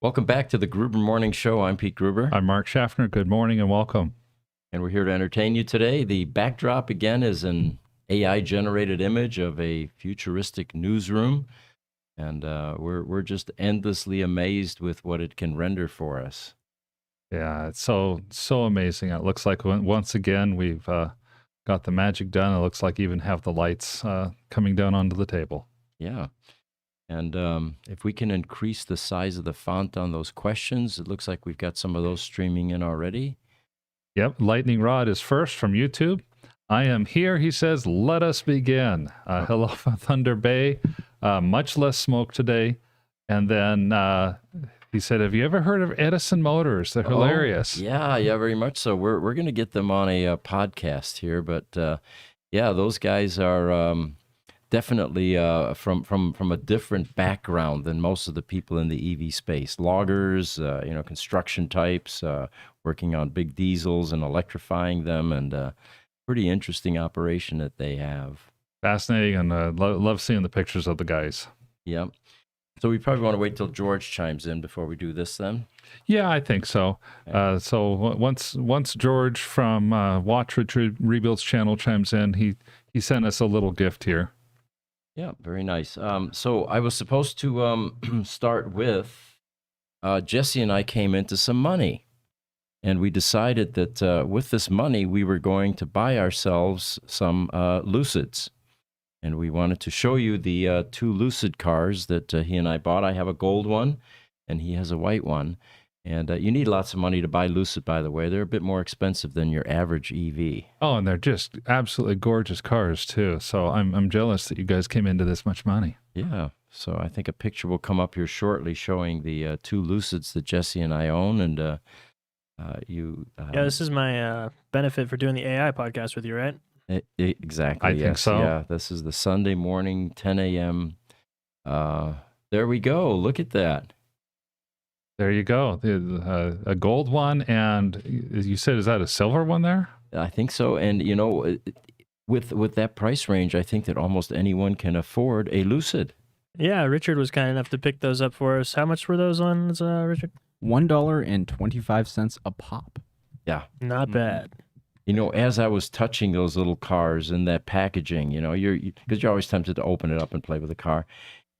Welcome back to the Gruber Morning Show. I'm Pete Gruber. I'm Mark Schaffner. Good morning and welcome. And we're here to entertain you today. The backdrop, again, is an AI-generated image of a futuristic newsroom. And we're just endlessly amazed with what it can render for us. Yeah, it's so amazing. It looks like once again we've got the magic done. It looks like even have the lights coming down onto the table. Yeah. And if we can increase the size of the font on those questions, it looks like we've got some of those streaming in already. Yep, Lightning Rod is first from YouTube. I am here, he says, let us begin. Hello, Thunder Bay. Much less smoke today. And then he said, have you ever heard of Edison Motors? They're hilarious. Yeah, very much so. We're going to get them on a podcast here. But yeah, those guys are definitely from a different background than most of the people in the EV space. Loggers, construction types, working on big diesels and electrifying them, and pretty interesting operation that they have. Fascinating, and love seeing the pictures of the guys. Yeah. So we probably want to wait till George chimes in before we do this then? Yeah, I think so. Okay. So once George from Watch Richard Rebuilds channel chimes in, he sent us a little gift here. Yeah, very nice. So I was supposed to start with Jesse and I came into some money, and we decided that with this money we were going to buy ourselves some Lucids, and we wanted to show you the two Lucid cars that he and I bought. I have a gold one, and he has a white one. And you need lots of money to buy Lucid, by the way. They're a bit more expensive than your average EV. Oh, and they're just absolutely gorgeous cars, too. So I'm jealous that you guys came into this much money. Yeah. So I think a picture will come up here shortly showing the two Lucids that Jesse and I own. And you... yeah, this is my benefit for doing the AI podcast with you, right? Exactly, I think so. Yeah, this is the Sunday morning, 10 a.m. There we go. Look at that. There you go. A gold one, and you said, is that a silver one there? I think so. And, with that price range, I think that almost anyone can afford a Lucid. Yeah, Richard was kind enough to pick those up for us. How much were those ones, Richard? $1.25 a pop. Yeah. Not bad. As I was touching those little cars and that packaging, because you're always tempted to open it up and play with the car.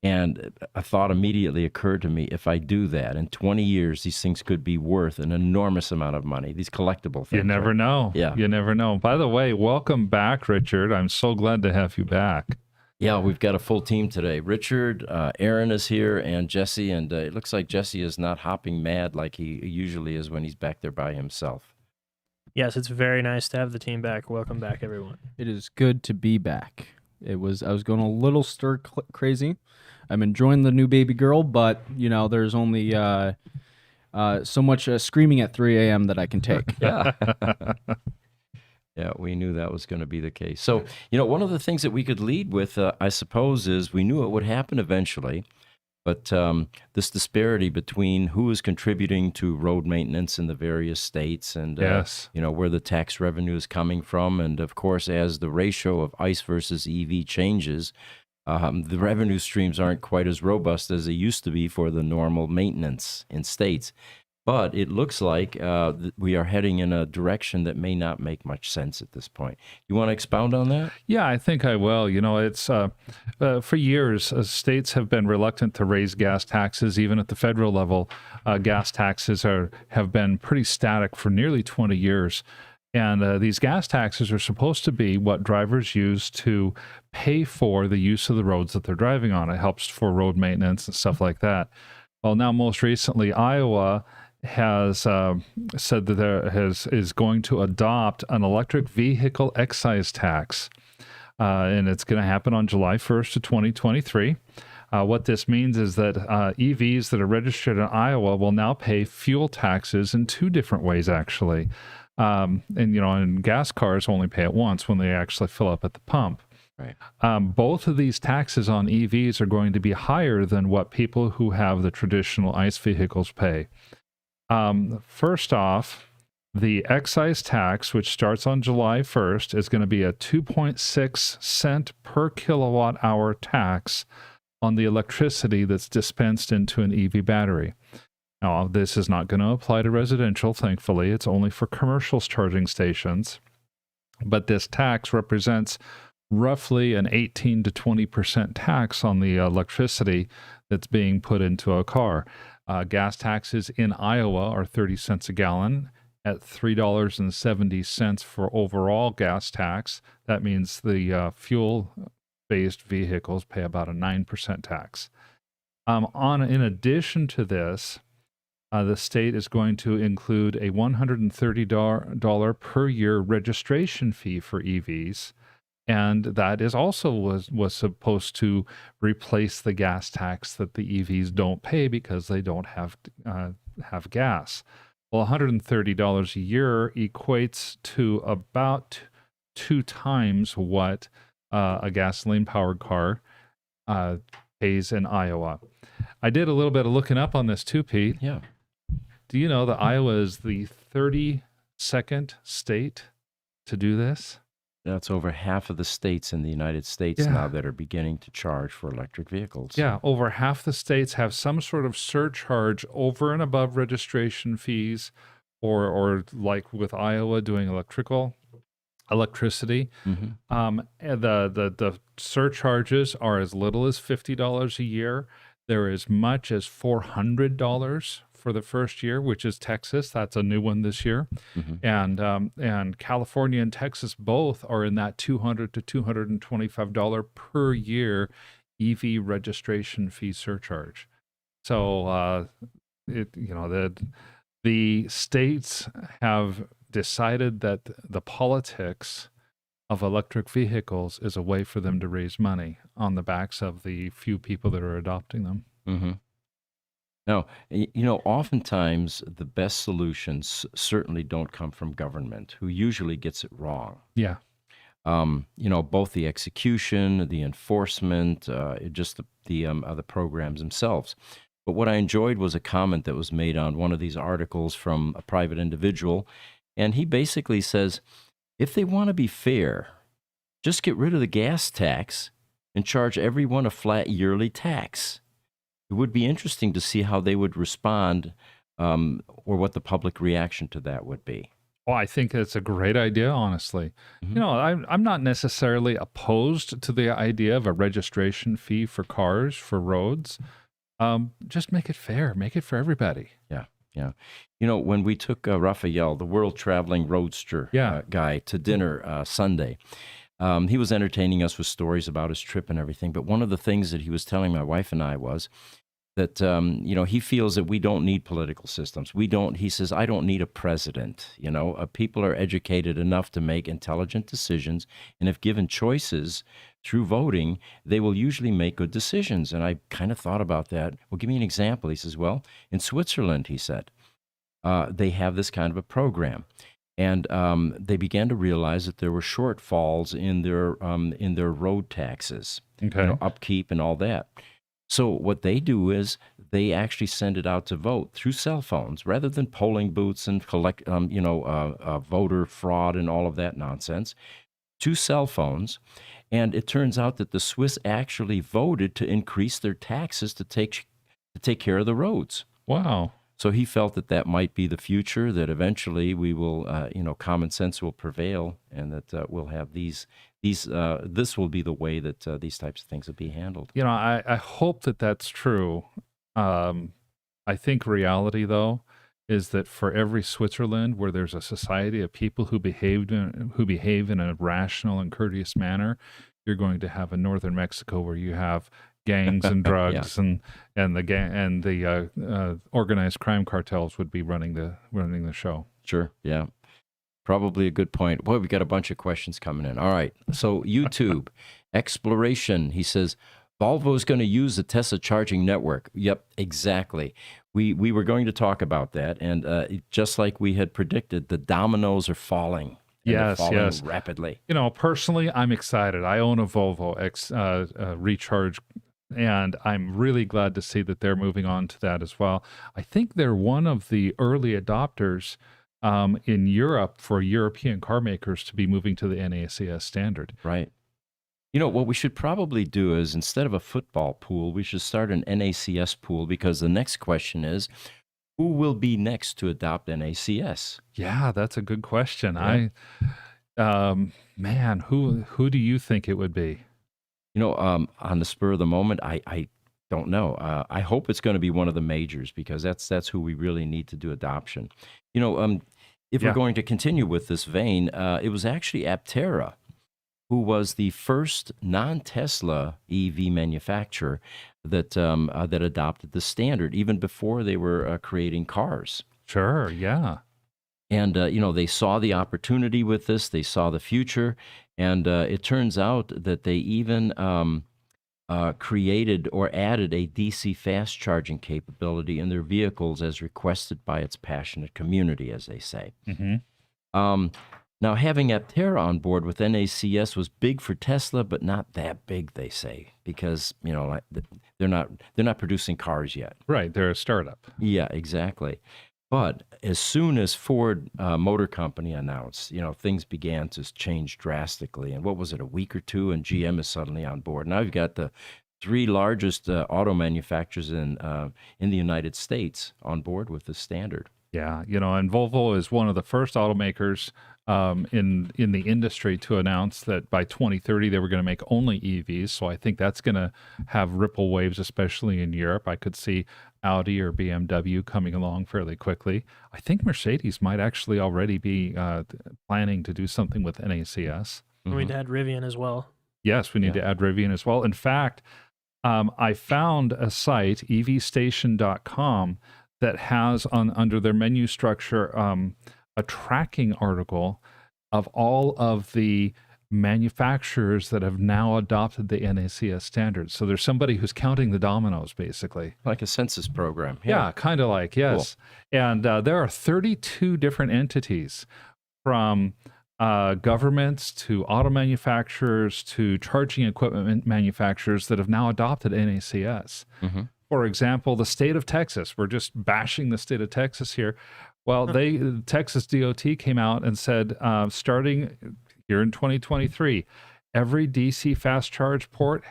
And a thought immediately occurred to me, if I do that, in 20 years, these things could be worth an enormous amount of money, these collectible things. You never know. Yeah. You never know. By the way, welcome back, Richard. I'm so glad to have you back. Yeah, we've got a full team today. Richard, Aaron is here, and Jesse, and it looks like Jesse is not hopping mad like he usually is when he's back there by himself. Yes, it's very nice to have the team back. Welcome back, everyone. It is good to be back. I was going a little stir crazy. I'm enjoying the new baby girl, but there's only so much screaming at 3 a.m. that I can take. Yeah. Yeah, we knew that was going to be the case. So, one of the things that we could lead with, I suppose, is we knew it would happen eventually, but this disparity between who is contributing to road maintenance in the various states and, yes. Where the tax revenue is coming from. And, of course, as the ratio of ICE versus EV changes, the revenue streams aren't quite as robust as they used to be for the normal maintenance in states. But it looks like we are heading in a direction that may not make much sense at this point. You want to expound on that? Yeah, I think I will. It's for years, states have been reluctant to raise gas taxes. Even at the federal level, gas taxes have been pretty static for nearly 20 years. And these gas taxes are supposed to be what drivers use to pay for the use of the roads that they're driving on. It helps for road maintenance and stuff like that. Well, now most recently, Iowa has said that is going to adopt an electric vehicle excise tax, and it's going to happen on July 1st of 2023. What this means is that EVs that are registered in Iowa will now pay fuel taxes in two different ways, actually. And gas cars only pay it once when they actually fill up at the pump. Right. Both of these taxes on EVs are going to be higher than what people who have the traditional ICE vehicles pay. First off, the excise tax, which starts on July 1st, is going to be a 2.6 cent per kilowatt hour tax on the electricity that's dispensed into an EV battery. Now, this is not going to apply to residential, thankfully. It's only for commercial charging stations. But this tax represents roughly an 18 to 20% tax on the electricity that's being put into a car. Gas taxes in Iowa are 30 cents a gallon at $3.70 for overall gas tax. That means the fuel-based vehicles pay about a 9% tax. In addition to this, the state is going to include a $130 per year registration fee for EVs, and that is also was supposed to replace the gas tax that the EVs don't pay because they don't have gas. Well, $130 a year equates to about 2 times what a gasoline-powered car pays in Iowa. I did a little bit of looking up on this too, Pete. Yeah. Do you know that Iowa is the 32nd state to do this? That's over half of the states in the United States now that are beginning to charge for electric vehicles. Yeah, over half the states have some sort of surcharge over and above registration fees, or like with Iowa doing electricity. Mm-hmm. And the surcharges are as little as $50 a year. They're as much as $400 for the first year, which is Texas. That's a new one this year. Mm-hmm. And California and Texas both are in that $200 to $225 per year EV registration fee surcharge. So the states have decided that the politics of electric vehicles is a way for them to raise money on the backs of the few people that are adopting them. Mm-hmm. Now, oftentimes the best solutions certainly don't come from government, who usually gets it wrong. Yeah. Both the execution, the enforcement, just the programs themselves. But what I enjoyed was a comment that was made on one of these articles from a private individual, and he basically says, if they want to be fair, just get rid of the gas tax and charge everyone a flat yearly tax. It would be interesting to see how they would respond, or what the public reaction to that would be. Well, I think it's a great idea, honestly. Mm-hmm. I'm not necessarily opposed to the idea of a registration fee for cars, for roads. Just make it fair. Make it for everybody. Yeah. When we took Raphael, the world-traveling roadster guy, to dinner Sunday, he was entertaining us with stories about his trip and everything. But one of the things that he was telling my wife and I was that, he feels that we don't need political systems. He says, I don't need a president. People are educated enough to make intelligent decisions. And if given choices through voting, they will usually make good decisions. And I kind of thought about that. Well, give me an example. He says, well, in Switzerland, he said, they have this kind of a program. And they began to realize that there were shortfalls in their road taxes, upkeep and all that. So what they do is they actually send it out to vote through cell phones rather than polling booths and collect, voter fraud and all of that nonsense, to cell phones. And it turns out that the Swiss actually voted to increase their taxes to take care of the roads. Wow. So he felt that might be the future, that eventually we will, common sense will prevail, and that we'll have this will be the way that these types of things will be handled. I hope that that's true. I think reality, though, is that for every Switzerland where there's a society of people who behave in a rational and courteous manner, you're going to have a northern Mexico where you have gangs and drugs and the organized crime cartels would be running the show. Sure. Yeah. Probably a good point. Boy, we got a bunch of questions coming in. All right. So YouTube exploration. He says Volvo is going to use the Tesla charging network. Yep, exactly. We were going to talk about that, and just like we had predicted, the dominoes are falling. Yes, rapidly. Personally, I'm excited. I own a Volvo Recharge, and I'm really glad to see that they're moving on to that as well. I think they're one of the early adopters in Europe for European car makers to be moving to the NACS standard. Right. What we should probably do is, instead of a football pool, we should start an NACS pool, because the next question is, who will be next to adopt NACS? Yeah, that's a good question. Yeah. Man, who do you think it would be? On the spur of the moment, I don't know. I hope it's going to be one of the majors because that's who we really need to do adoption. If we're Yeah. going to continue with this vein, it was actually Aptera who was the first non-Tesla EV manufacturer that adopted the standard, even before they were creating cars. Sure, yeah. And they saw the opportunity with this. They saw the future, and it turns out that they even created or added a DC fast charging capability in their vehicles as requested by its passionate community, as they say. Hmm. Now, having Aptera on board with NACS was big for Tesla, but not that big, they say, because they're not producing cars yet. Right, they're a startup. Yeah, exactly. But as soon as Ford Motor Company announced, things began to change drastically. And what was it, a week or two, and GM is suddenly on board. Now you've got the three largest auto manufacturers in the United States on board with the standard. Yeah, and Volvo is one of the first automakers in the industry to announce that by 2030 they were going to make only EVs. So I think that's going to have ripple waves, especially in Europe. I could see Audi or BMW coming along fairly quickly. I think Mercedes might actually already be planning to do something with NACS. We'd add Rivian as well. Yes, we need to add Rivian as well. In fact, I found a site, evstation.com, that has under their menu structure a tracking article of all of the manufacturers that have now adopted the NACS standards. So there's somebody who's counting the dominoes, basically. Like a census program. Yeah, kind of like, yes. Cool. And there are 32 different entities, from governments to auto manufacturers to charging equipment manufacturers, that have now adopted NACS. Mm-hmm. For example, the state of Texas, we're just bashing the state of Texas here. Well, Texas DOT came out and said, starting here in 2023, every DC fast charge port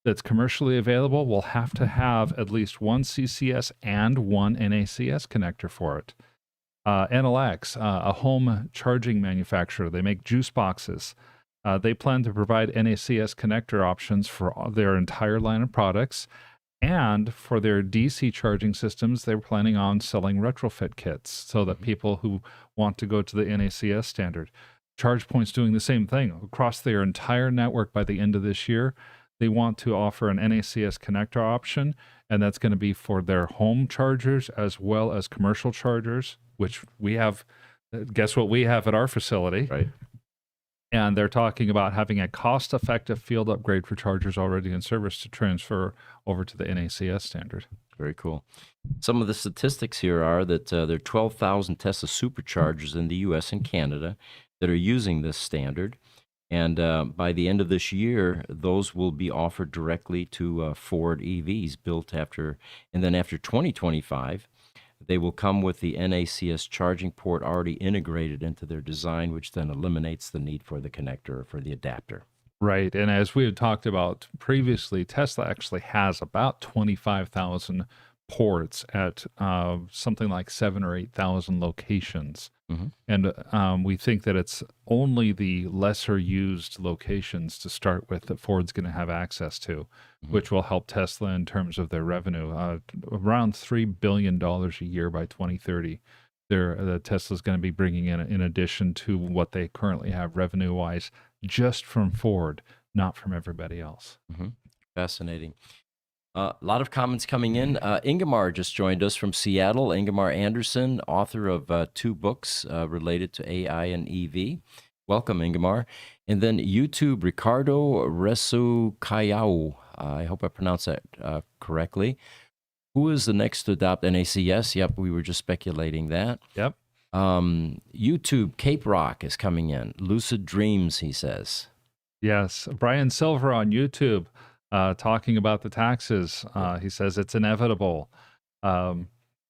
that's commercially available will have to have at least one CCS and one NACS connector for it. NLX, a home charging manufacturer, they make juice boxes. They plan to provide NACS connector options for their entire line of products. And for their DC charging systems, they're planning on selling retrofit kits so that people who want to go to the NACS standard. ChargePoint's doing the same thing. Across their entire network by the end of this year, they want to offer an NACS connector option, and that's going to be for their home chargers as well as commercial chargers, which we have. Guess what we have at our facility? Right. And they're talking about having a cost-effective field upgrade for chargers already in service to transfer over to the NACS standard. Very cool. Some of the statistics here are that there are 12,000 Tesla superchargers in the U.S. and Canada that are using this standard. And by the end of this year, those will be offered directly to Ford EVs built after, and then after 2025, they will come with the NACS charging port already integrated into their design, which then eliminates the need for the connector or for the adapter. Right. And as we had talked about previously, Tesla actually has about 25,000 ports at something like 7,000 or 8,000 locations. Mm-hmm. And we think that it's only the lesser used locations to start with that Ford's going to have access to, which will help Tesla in terms of their revenue. Around $3 billion a year by 2030. Tesla's going to be bringing in addition to what they currently have revenue-wise, just from Ford, not from everybody else. Mm-hmm. Fascinating. A lot of comments coming in. Ingemar just joined us from Seattle. Ingemar Anderson, author of 2 books related to AI and EV. Welcome, Ingemar. And then YouTube, Ricardo Resukayau. I hope I pronounced that correctly. Who is the next to adopt NACS? Yep, we were just speculating that. Yep. YouTube, Cape Rock is coming in. Lucid Dreams, he says. Yes. Brian Silver on YouTube. Talking about the taxes. He says it's inevitable.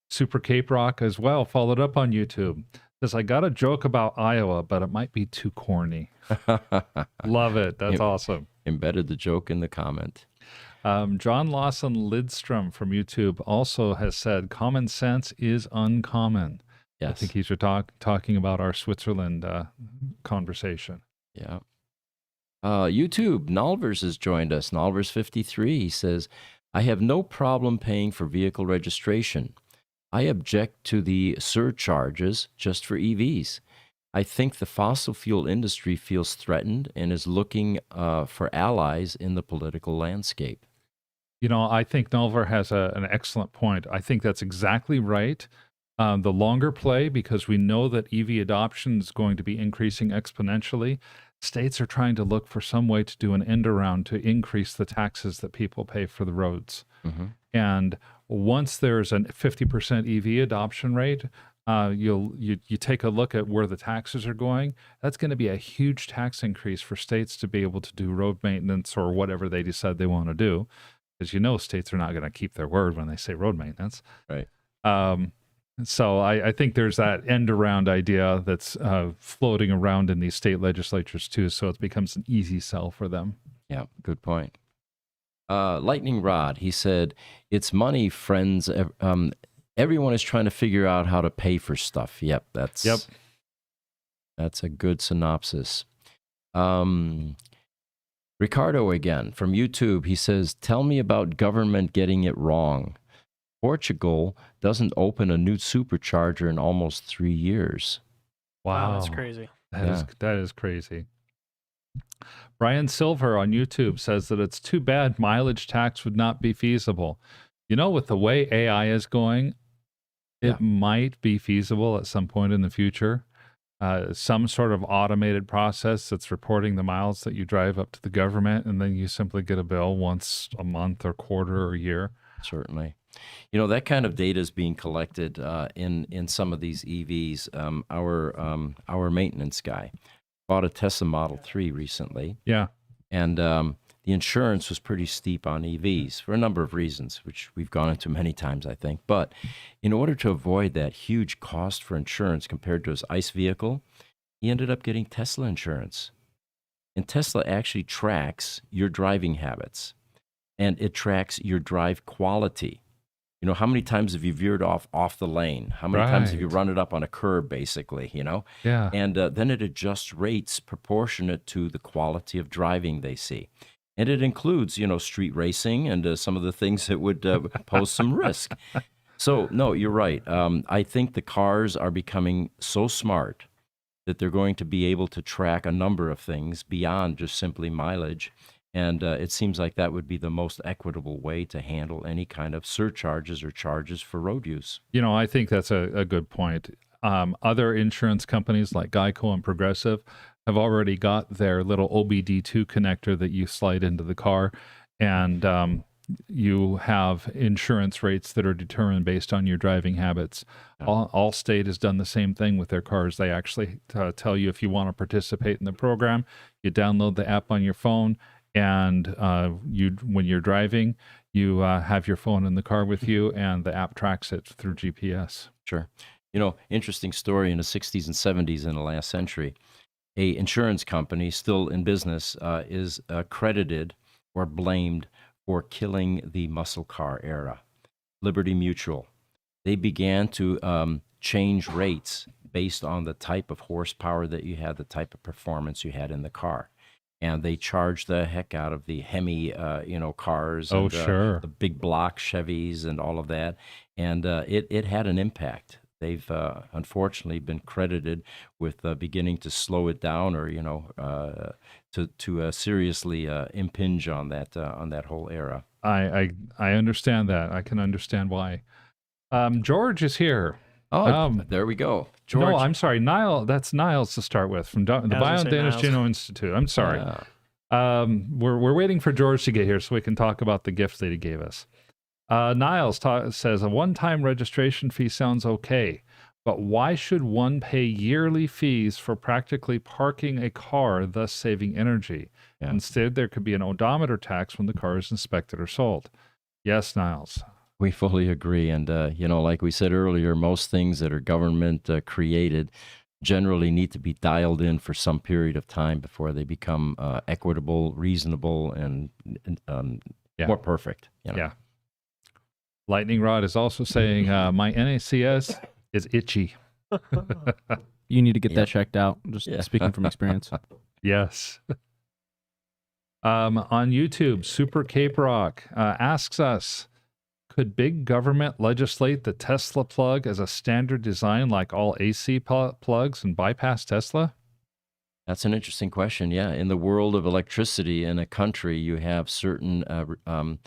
Super Cape Rock as well followed up on YouTube. Says, I got a joke about Iowa, but it might be too corny. Love it. That's awesome. Embedded the joke in the comment. John Lawson Lidstrom from YouTube also has said common sense is uncommon. I Yes. think he's talking about our Switzerland conversation. Yeah. YouTube, Nalvers has joined us. Nalvers53, he says, I have no problem paying for vehicle registration. I object to the surcharges just for EVs. I think the fossil fuel industry feels threatened and is looking for allies in the political landscape. You know, I think Nulver has an excellent point. I think that's exactly right. The longer play, because we know that EV adoption is going to be increasing exponentially, states are trying to look for some way to do an end around to increase the taxes that people pay for the roads. Mm-hmm. And once there's a 50% EV adoption rate, you take a look at where the taxes are going. That's going to be a huge tax increase for states to be able to do road maintenance or whatever they decide they want to do. Because you know states are not going to keep their word when they say road maintenance. Right. So I think there's that end around idea that's floating around in these state legislatures too. So it becomes an easy sell for them. Yeah, good point. Lightning Rod, he said, it's money, friends. Everyone is trying to figure out how to pay for stuff. Yep, that's a good synopsis. Ricardo again from YouTube, he says, tell me about government getting it wrong. Portugal doesn't open a new supercharger in almost 3 years. Wow, that's crazy. That is crazy. Brian Silver on YouTube says that it's too bad mileage tax would not be feasible. You know, with the way AI is going, it might be feasible at some point in the future. Some sort of automated process that's reporting the miles that you drive up to the government, and then you simply get a bill once a month or quarter or year. Certainly. You know, that kind of data is being collected in some of these EVs. Our maintenance guy bought a Tesla Model 3 recently. Yeah. And the insurance was pretty steep on EVs for a number of reasons, which we've gone into many times, I think. But in order to avoid that huge cost for insurance compared to his ICE vehicle, he ended up getting Tesla insurance. And Tesla actually tracks your driving habits, and it tracks your drive quality. You know, how many times have you veered off the lane? How many times have you run it up on a curb, basically, you know? Yeah. And then it adjusts rates proportionate to the quality of driving they see. And it includes, you know, street racing and some of the things that would pose some risk. So, no, you're right. I think the cars are becoming so smart that they're going to be able to track a number of things beyond just simply mileage. And it seems like that would be the most equitable way to handle any kind of surcharges or charges for road use. You know, I think that's a good point. Other insurance companies like Geico and Progressive have already got their little OBD2 connector that you slide into the car, and you have insurance rates that are determined based on your driving habits. Allstate has done the same thing with their cars. They actually tell you if you want to participate in the program, you download the app on your phone, and when you're driving, you have your phone in the car with you, and the app tracks it through GPS. Sure. You know, interesting story. In the 60s and 70s in the last century, a insurance company still in business is credited or blamed for killing the muscle car era. Liberty Mutual. They began to change rates based on the type of horsepower that you had, the type of performance you had in the car. And they charged the heck out of the Hemi, cars. Oh, and, sure. the big block Chevys and all of that. And it had an impact. They've unfortunately been credited with beginning to slow it down, or to seriously impinge on that whole era. I understand that. I can understand why. George is here. Oh, there we go. George. No, I'm sorry, Niall. That's Niles to start with from the Biodynamics Genome Institute. I'm sorry. We're waiting for George to get here so we can talk about the gift that he gave us. Niles says a one-time registration fee sounds okay, but why should one pay yearly fees for practically parking a car, thus saving energy? Yeah. Instead, there could be an odometer tax when the car is inspected or sold. Yes, Niles. We fully agree. And, like we said earlier, most things that are government created generally need to be dialed in for some period of time before they become equitable, reasonable, and Yeah. more perfect. You know? Yeah. Lightning Rod is also saying my NACS is itchy. You need to get Yeah. that checked out. Just Yeah. speaking from experience. Yes. On YouTube, Super Cape Rock asks us, could big government legislate the Tesla plug as a standard design like all AC plugs and bypass Tesla? That's an interesting question. Yeah, in the world of electricity in a country, you have certain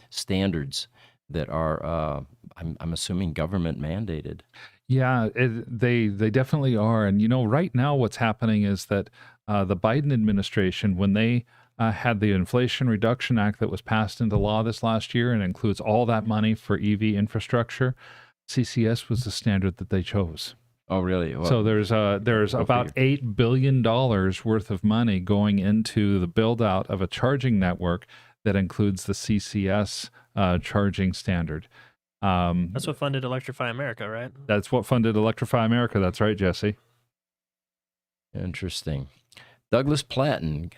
standards that are, I'm assuming, government mandated. Yeah, they definitely are. And, right now what's happening is that the Biden administration, when they had the Inflation Reduction Act that was passed into law this last year and includes all that money for EV infrastructure, CCS was the standard that they chose. Oh, really? Well, So there's about $8 billion worth of money going into the build out of a charging network that includes the CCS charging standard. That's what funded Electrify America, right? That's what funded Electrify America. That's right, Jesse. Interesting. Douglas Platten.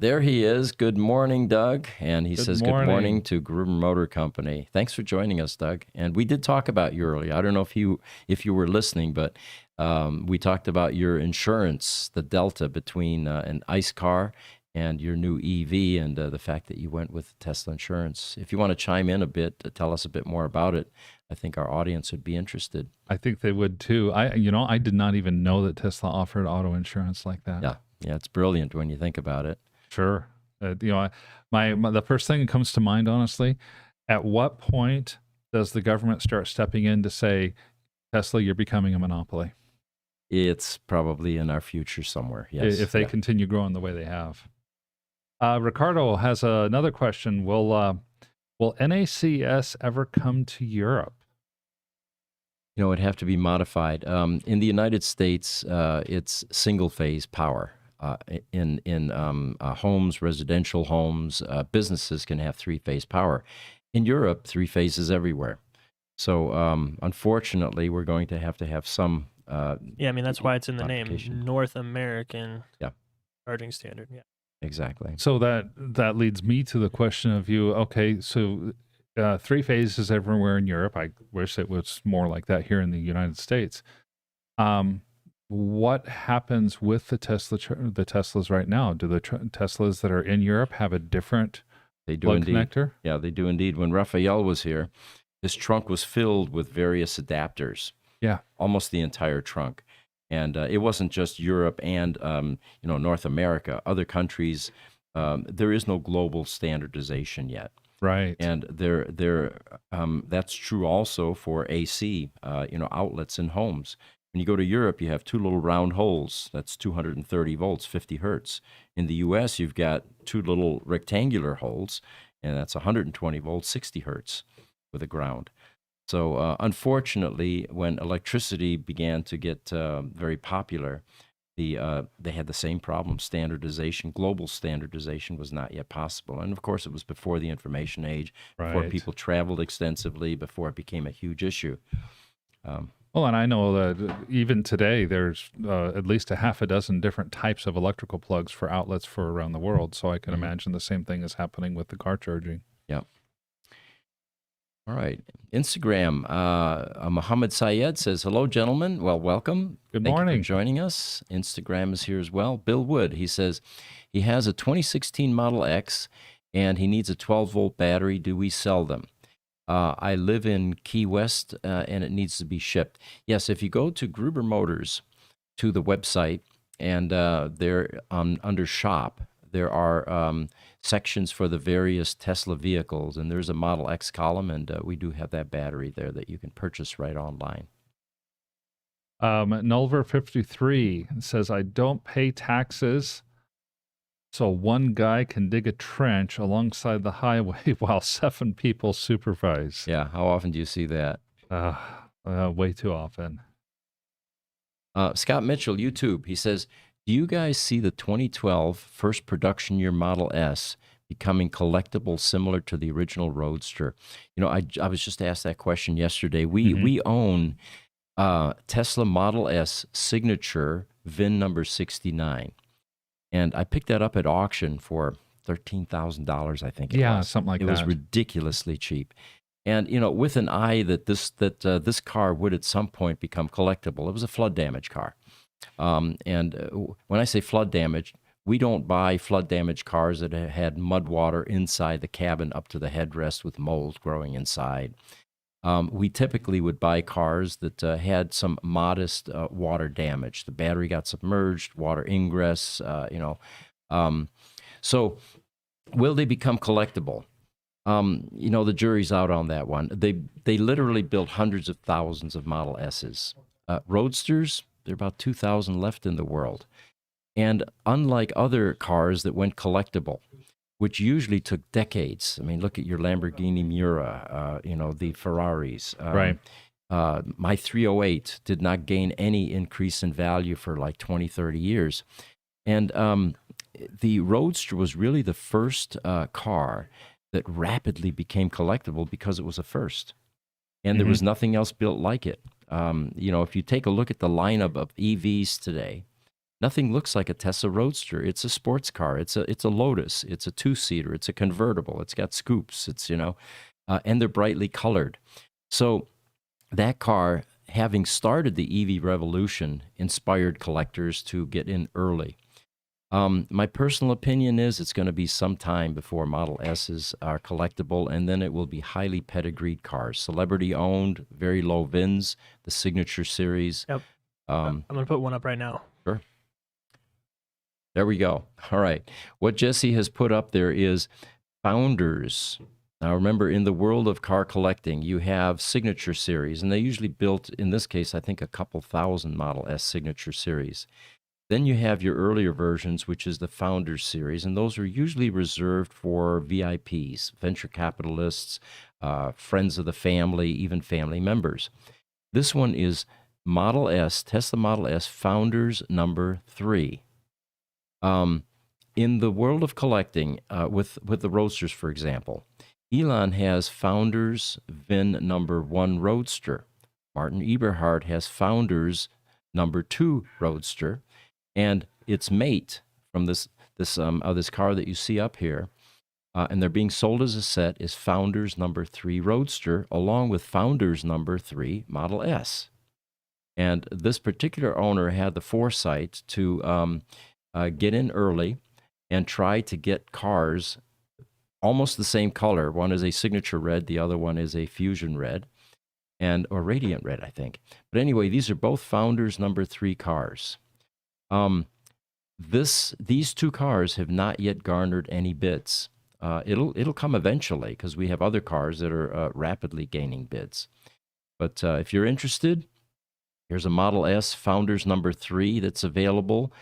There he is. Good morning, Doug. And he says, morning. good morning to Gruber Motor Company. Thanks for joining us, Doug. And we did talk about you earlier. I don't know if you were listening, but we talked about your insurance, the delta between an ICE car and your new EV, and the fact that you went with Tesla insurance. If you want to chime in a bit, tell us a bit more about it. I think our audience would be interested. I think they would too. I did not even know that Tesla offered auto insurance like that. Yeah, it's brilliant when you think about it. Sure. The first thing that comes to mind, honestly, at what point does the government start stepping in to say, Tesla, you're becoming a monopoly? It's probably in our future somewhere. Yes, If they continue growing the way they have. Ricardo has another question. Will NACS ever come to Europe? it'd have to be modified. In the United States, it's single phase power. In homes, residential homes, businesses can have three-phase power. In Europe, three phases everywhere. So unfortunately, we're going to have some. Yeah, I mean that's why it's in the name, modification. North American Yeah. charging standard. Yeah. Exactly. So that leads me to the question of you. Okay, so three phases everywhere in Europe. I wish it was more like that here in the United States. What happens with the Teslas right now? Do the Teslas that are in Europe have a different They do plug indeed. connector? Yeah, they do indeed. When Raphael was here, his trunk was filled with various adapters. Yeah. Almost the entire trunk. And it wasn't just Europe and North America. Other countries, there is no global standardization yet. Right. And that's true also for AC, outlets in homes. When you go to Europe, you have two little round holes. That's 230 volts, 50 hertz. In the U.S., you've got two little rectangular holes, and that's 120 volts, 60 hertz with a ground. So unfortunately, when electricity began to get very popular, they had the same problem. Standardization, global standardization was not yet possible. And of course, it was before the information age, before Right. people traveled extensively, before it became a huge issue. Well, and I know that even today there's at least a half a dozen different types of electrical plugs for outlets for around the world. So I can imagine the same thing is happening with the car charging. Yep. All right. Instagram, Mohammed Syed says, hello, gentlemen. Well, welcome. Good Thank morning. you for joining us. Instagram is here as well. Bill Wood, he says, he has a 2016 Model X and he needs a 12-volt battery. Do we sell them? I live in Key West and it needs to be shipped. Yes, if you go to Gruber Motors, to the website, and there under shop, there are sections for the various Tesla vehicles, and there's a Model X column, and we do have that battery there that you can purchase right online. Nulver53 says, I don't pay taxes, so one guy can dig a trench alongside the highway while 7 people supervise. Yeah, how often do you see that? Way too often. Scott Mitchell, YouTube, he says, do you guys see the 2012 first production year Model S becoming collectible similar to the original Roadster? I was just asked that question yesterday. We own Tesla Model S signature VIN number 69. And I picked that up at auction for $13,000, I think it Yeah, was. something like it was that. ridiculously cheap. And, with an eye that this car would at some point become collectible. It was a flood damage car. When I say flood damage, we don't buy flood damage cars that had mud water inside the cabin up to the headrest with mold growing inside. We typically would buy cars that had some modest water damage. The battery got submerged, water ingress, So will they become collectible? The jury's out on that one. They literally built hundreds of thousands of Model S's. Roadsters, there are about 2,000 left in the world. And unlike other cars that went collectible, which usually took decades. I mean, look at your Lamborghini Miura, the Ferraris. Right. My 308 did not gain any increase in value for like 20, 30 years. And the Roadster was really the first car that rapidly became collectible because it was a first. And there was nothing else built like it. If you take a look at the lineup of EVs today, nothing looks like a Tesla Roadster. It's a sports car. It's a Lotus. It's a two-seater. It's a convertible. It's got scoops. And they're brightly colored. So that car, having started the EV revolution, inspired collectors to get in early. My personal opinion is it's going to be some time before Model S's are collectible, and then it will be highly pedigreed cars, celebrity-owned, very low VINs, the Signature Series. Yep. I'm going to put one up right now. Sure. There we go. All right. What Jesse has put up there is Founders. Now, remember, in the world of car collecting, you have Signature Series, and they usually built, in this case, I think a couple thousand Model S Signature Series. Then you have your earlier versions, which is the Founders Series, and those are usually reserved for VIPs, venture capitalists, friends of the family, even family members. This one is Model S, Tesla Model S Founders number 3. In the world of collecting, with the Roadsters, for example, Elon has Founders VIN number 1 Roadster. Martin Eberhard has Founders number 2 Roadster. And its mate from this car that you see up here, and they're being sold as a set, is Founders number 3 Roadster, along with Founders number 3 Model S. And this particular owner had the foresight to get in early and try to get cars almost the same color. One is a signature red, the other one is a fusion red, or radiant red, I think. But anyway, these are both Founders number 3 cars. These two cars have not yet garnered any bids. It'll come eventually because we have other cars that are rapidly gaining bids. But if you're interested, here's a Model S Founders number 3 that's available.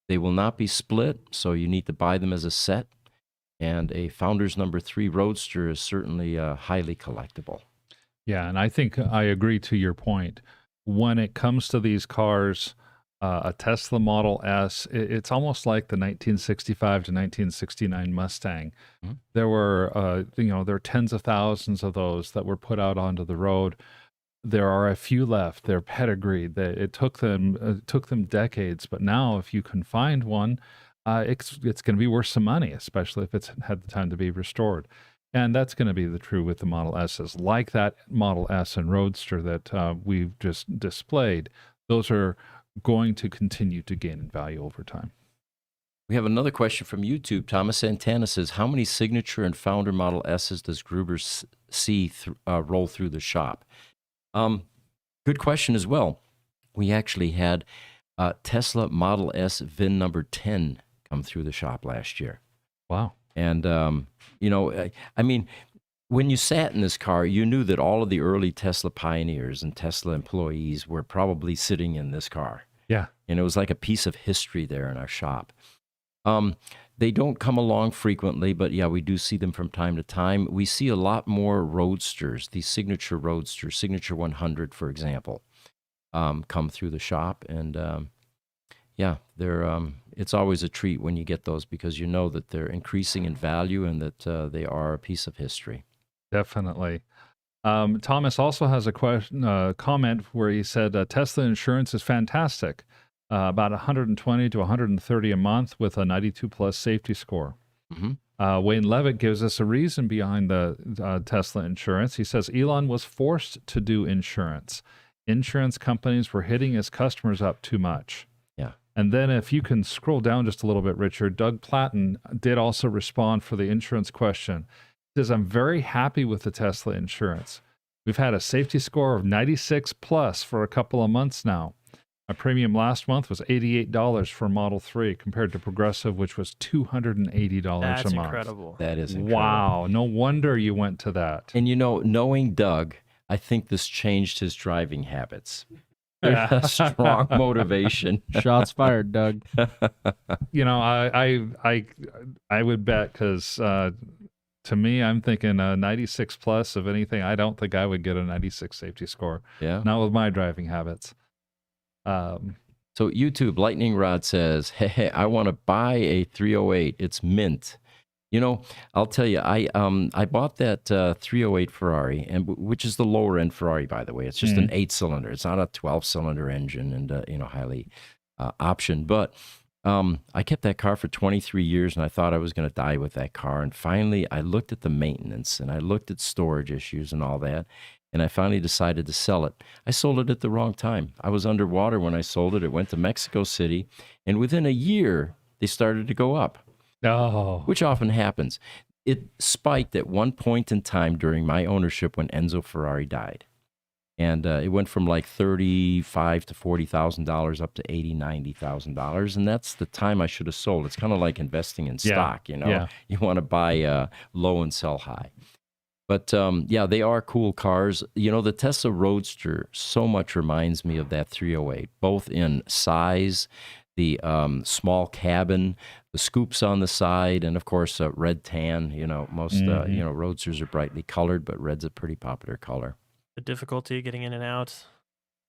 They will not be split, so you need to buy them as a set. And a Founders number 3 Roadster is certainly highly collectible. Yeah, and I think I agree to your point. When it comes to these cars, a Tesla Model S, it's almost like the 1965 to 1969 Mustang. Mm-hmm. There were, there were tens of thousands of those that were put out onto the road. There are a few left. They're pedigreed. It took them decades, but now if you can find one, it's going to be worth some money, especially if it's had the time to be restored. And that's going to be the true with the Model S's, like that Model S and Roadster that we've just displayed. Those are going to continue to gain in value over time. We have another question from YouTube. Thomas Santana says, how many Signature and Founder Model S's does Gruber see roll through the shop? Good question as well. We actually had Tesla Model S VIN number 10 come through the shop last year. Wow. And, I mean, when you sat in this car, you knew that all of the early Tesla pioneers and Tesla employees were probably sitting in this car. Yeah. And it was like a piece of history there in our shop. They don't come along frequently, but yeah, we do see them from time to time. We see a lot more Roadsters, the Signature Roadster, Signature 100, for example, come through the shop. And it's always a treat when you get those because you know that they're increasing in value and that they are a piece of history. Definitely. Thomas also has a comment where he said Tesla insurance is fantastic, about 120 to 130 a month with a 92 plus safety score. Mhm. Wayne Levitt gives us a reason behind the Tesla insurance. He says Elon was forced to do insurance. Insurance companies were hitting his customers up too much. Yeah. And then if you can scroll down just a little bit, Richard, Doug Platten did also respond for the insurance question. He says, I'm very happy with the Tesla insurance. We've had a safety score of 96 plus for a couple of months now. My premium last month was $88 for Model 3 compared to Progressive, which was $280 That's a month. incredible. That is incredible. Wow. No wonder you went to that. And knowing Doug, I think this changed his driving habits. There's a strong motivation. Shots fired, Doug. I would bet because to me, I'm thinking 96 plus of anything. I don't think I would get a 96 safety score. Yeah. Not with my driving habits. So YouTube Lightning Rod says, "Hey, I want to buy a 308. It's mint." I'll tell you, I bought that 308 Ferrari, which is the lower end Ferrari, by the way. It's just an 8-cylinder. It's not a 12-cylinder engine and highly optioned. But I kept that car for 23 years, and I thought I was going to die with that car. And finally, I looked at the maintenance, and I looked at storage issues and all that, and I finally decided to sell it. I sold it at the wrong time. I was underwater when I sold it. It went to Mexico City, and within a year, they started to go up. Oh, Which often happens. It spiked at one point in time during my ownership when Enzo Ferrari died. And it went from like $35,000 to $40,000 up to $80,000, $90,000. And that's the time I should have sold. It's kind of like investing in stock, Yeah. You want to buy low and sell high. But they are cool cars. The Tesla Roadster so much reminds me of that 308, both in size, the small cabin, the scoops on the side, and of course red tan. Most Roadsters are brightly colored, but red's a pretty popular color. The difficulty getting in and out.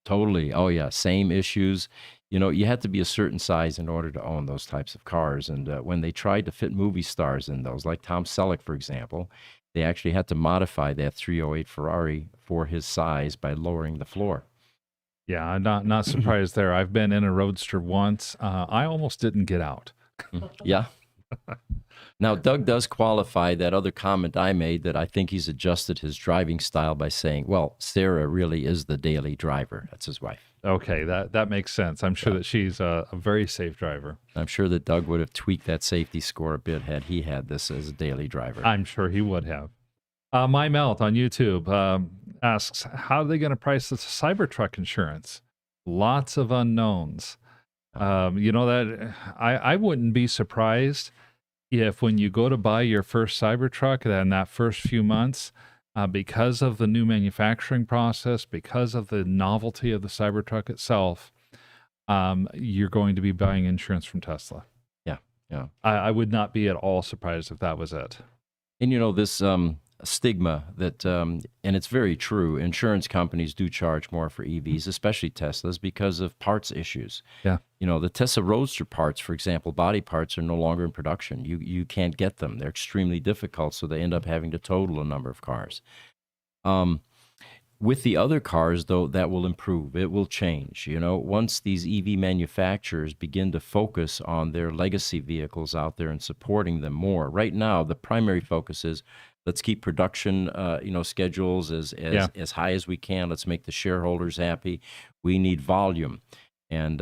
Totally. Oh yeah, same issues. You had to be a certain size in order to own those types of cars. And when they tried to fit movie stars in those, like Tom Selleck, for example, they actually had to modify that 308 Ferrari for his size by lowering the floor. yeah. I'm not surprised there. I've been in a Roadster once. I almost didn't get out. Yeah. Now, Doug does qualify that other comment I made that I think he's adjusted his driving style by saying, well, Sarah really is the daily driver. That's his wife. Okay, that makes sense. I'm sure that she's a very safe driver. I'm sure that Doug would have tweaked that safety score a bit had he had this as a daily driver. I'm sure he would have. My Melt on YouTube asks, how are they going to price this Cybertruck insurance? Lots of unknowns. That I wouldn't be surprised if when you go to buy your first Cybertruck, in that first few months, because of the new manufacturing process, because of the novelty of the Cybertruck itself, you're going to be buying insurance from Tesla. Yeah. I would not be at all surprised if that was it. And this stigma that, and it's very true, insurance companies do charge more for EVs, especially Teslas, because of parts issues. Yeah. The Tesla Roadster parts, for example, body parts are no longer in production. You can't get them. They're extremely difficult, so they end up having to total a number of cars. With the other cars, though, that will improve. It will change. Once these EV manufacturers begin to focus on their legacy vehicles out there and supporting them more. Right now, the primary focus is let's keep production, schedules as high as we can. Let's make the shareholders happy. We need volume. And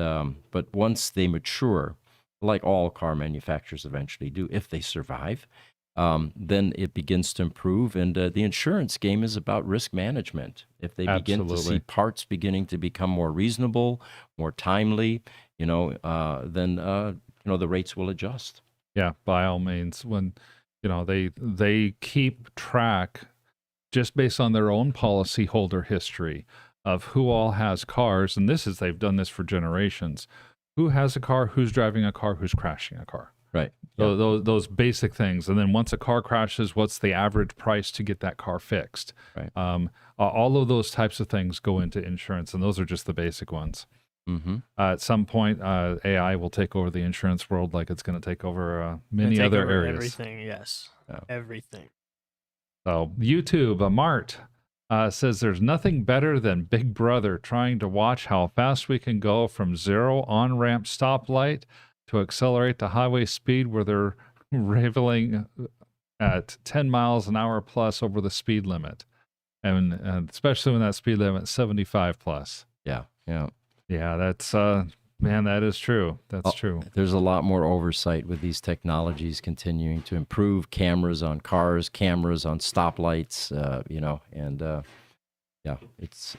but once they mature, like all car manufacturers eventually do, if they survive, then it begins to improve. And the insurance game is about risk management. If they begin to see parts beginning to become more reasonable, more timely, then the rates will adjust. Yeah, by all means. When they keep track just based on their own policyholder history of who all has cars, and they've done this for generations. Who has a car? Who's driving a car? Who's crashing a car? Right. Those basic things. And then once a car crashes, what's the average price to get that car fixed? Right. All of those types of things go into insurance, and those are just the basic ones. Mm-hmm. At some point, AI will take over the insurance world like it's going to take over many other areas. Everything, yes. Yeah. Everything. So YouTube, Mart says there's nothing better than Big Brother trying to watch how fast we can go from zero on-ramp stoplight to accelerate to highway speed where they're raveling at 10 miles an hour plus over the speed limit, and especially when that speed limit is 75 plus. Yeah, yeah. Yeah, that's man, that is true. That's true. There's a lot more oversight with these technologies continuing to improve. Cameras on cars, cameras on stoplights, and yeah,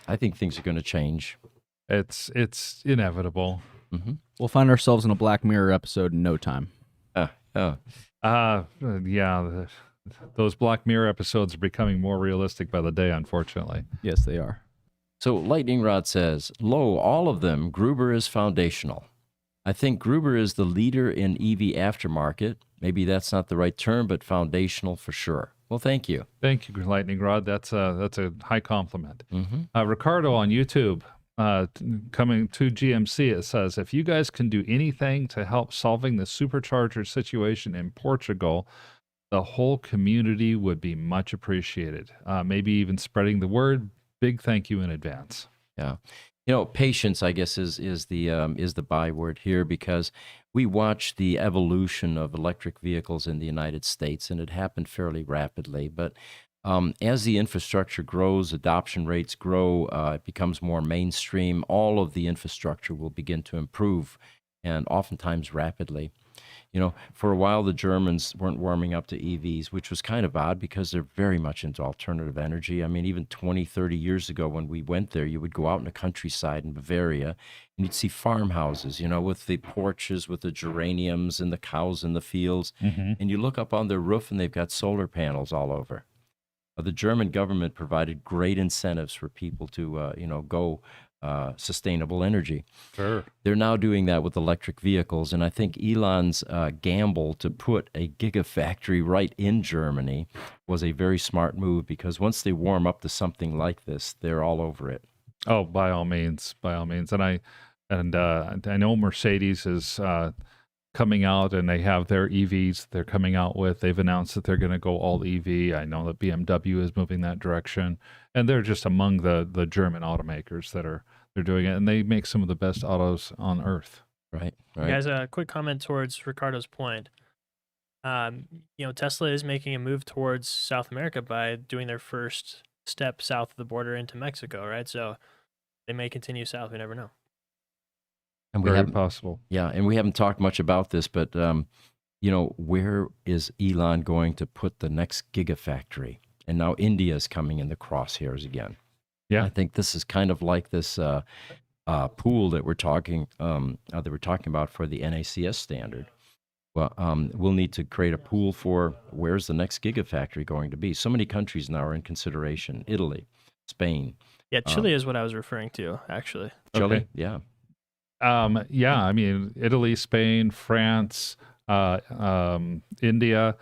I think things are going to change. It's inevitable. Mm-hmm. We'll find ourselves in a Black Mirror episode in no time. Yeah, those Black Mirror episodes are becoming more realistic by the day, unfortunately. Yes, they are. So Lightning Rod says, "Lo, all of them, Gruber is foundational. I think Gruber is the leader in EV aftermarket. Maybe that's not the right term, but foundational for sure." Well, thank you. Thank you, Lightning Rod. That's a high compliment. Mm-hmm. Ricardo on YouTube, coming to GMC, it says, if you guys can do anything to help solving the supercharger situation in Portugal, the whole community would be much appreciated. Maybe even spreading the word. Big thank you in advance. Yeah. Patience, I guess, is the byword here, because we watched the evolution of electric vehicles in the United States, and it happened fairly rapidly. But as the infrastructure grows, adoption rates grow, it becomes more mainstream, all of the infrastructure will begin to improve, and oftentimes rapidly. For a while, the Germans weren't warming up to EVs, which was kind of odd because they're very much into alternative energy. I mean, even 20, 30 years ago when we went there, you would go out in the countryside in Bavaria and you'd see farmhouses, with the porches, with the geraniums and the cows in the fields. Mm-hmm. And you look up on their roof and they've got solar panels all over. The German government provided great incentives for people to, go sustainable energy. Sure. They're now doing that with electric vehicles, and I think Elon's gamble to put a gigafactory right in Germany was a very smart move, because once they warm up to something like this, they're all over it. Oh, by all means, and I know Mercedes is coming out, and they have their EVs they're coming out with. They've announced that they're going to go all EV. I know that BMW is moving that direction, and they're just among the German automakers they're doing it, and they make some of the best autos on earth. Right. Guys, a quick comment towards Ricardo's point. Tesla is making a move towards South America by doing their first step south of the border into Mexico, right? So they may continue south. We never know. And Very possible. Yeah, and we haven't talked much about this, but where is Elon going to put the next gigafactory? And now India is coming in the crosshairs again. Yeah, I think this is kind of like this pool that we're talking about for the NACS standard. Well, we'll need to create a pool for where's the next gigafactory going to be. So many countries now are in consideration: Italy, Spain. Yeah, Chile is what I was referring to, actually. Chile, Okay. yeah. Yeah, I mean, Italy, Spain, France, India,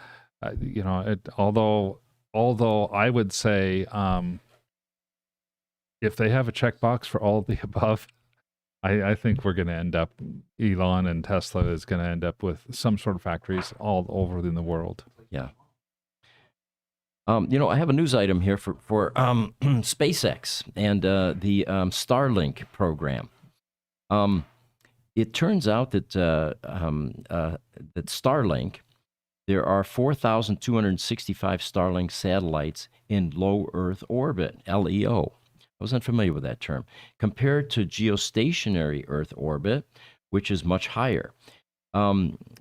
although I would say, if they have a checkbox for all of the above, I think we're going to end up, Elon and Tesla is going to end up with some sort of factories all over in the world. Yeah. I have a news item here for SpaceX and the Starlink program. It turns out that that Starlink, there are 4,265 Starlink satellites in low Earth orbit, LEO. I wasn't familiar with that term. Compared to geostationary Earth orbit, which is much higher.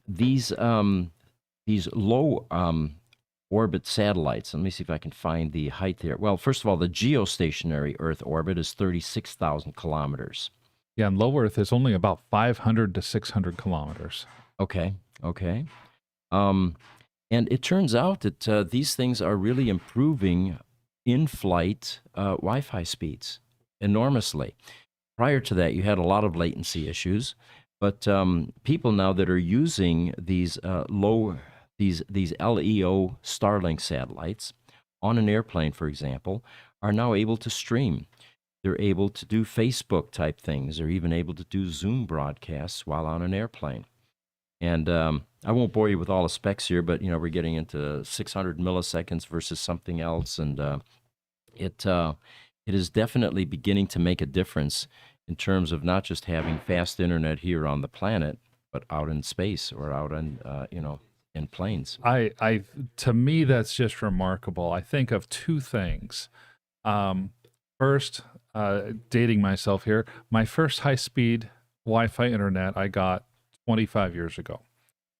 These low orbit satellites, let me see if I can find the height there. Well, first of all, the geostationary Earth orbit is 36,000 kilometers. Yeah, and low Earth is only about 500 to 600 kilometers. Okay. And it turns out that these things are really improving in-flight Wi-Fi speeds enormously. Prior to that, you had a lot of latency issues, but people now that are using these LEO Starlink satellites on an airplane, for example, are now able to stream. They're able to do Facebook type things. They're even able to do Zoom broadcasts while on an airplane. And I won't bore you with all the specs here, but we're getting into 600 milliseconds versus something else, and it is definitely beginning to make a difference in terms of not just having fast internet here on the planet, but out in space or out in in planes. To me, that's just remarkable. I think of two things. First, dating myself here, my first high-speed Wi-Fi internet I got 25 years ago.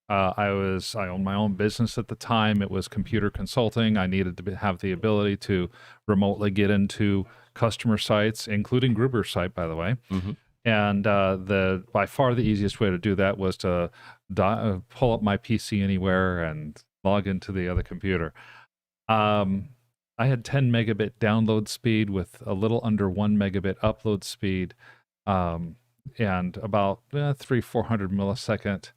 I owned my own business at the time. It was computer consulting. I needed to have the ability to remotely get into customer sites, including Gruber's site, by the way. Mhm. And by far the easiest way to do that was to pull up my PC anywhere and log into the other computer. I had 10 megabit download speed with a little under 1 megabit upload speed, and about 400 millisecond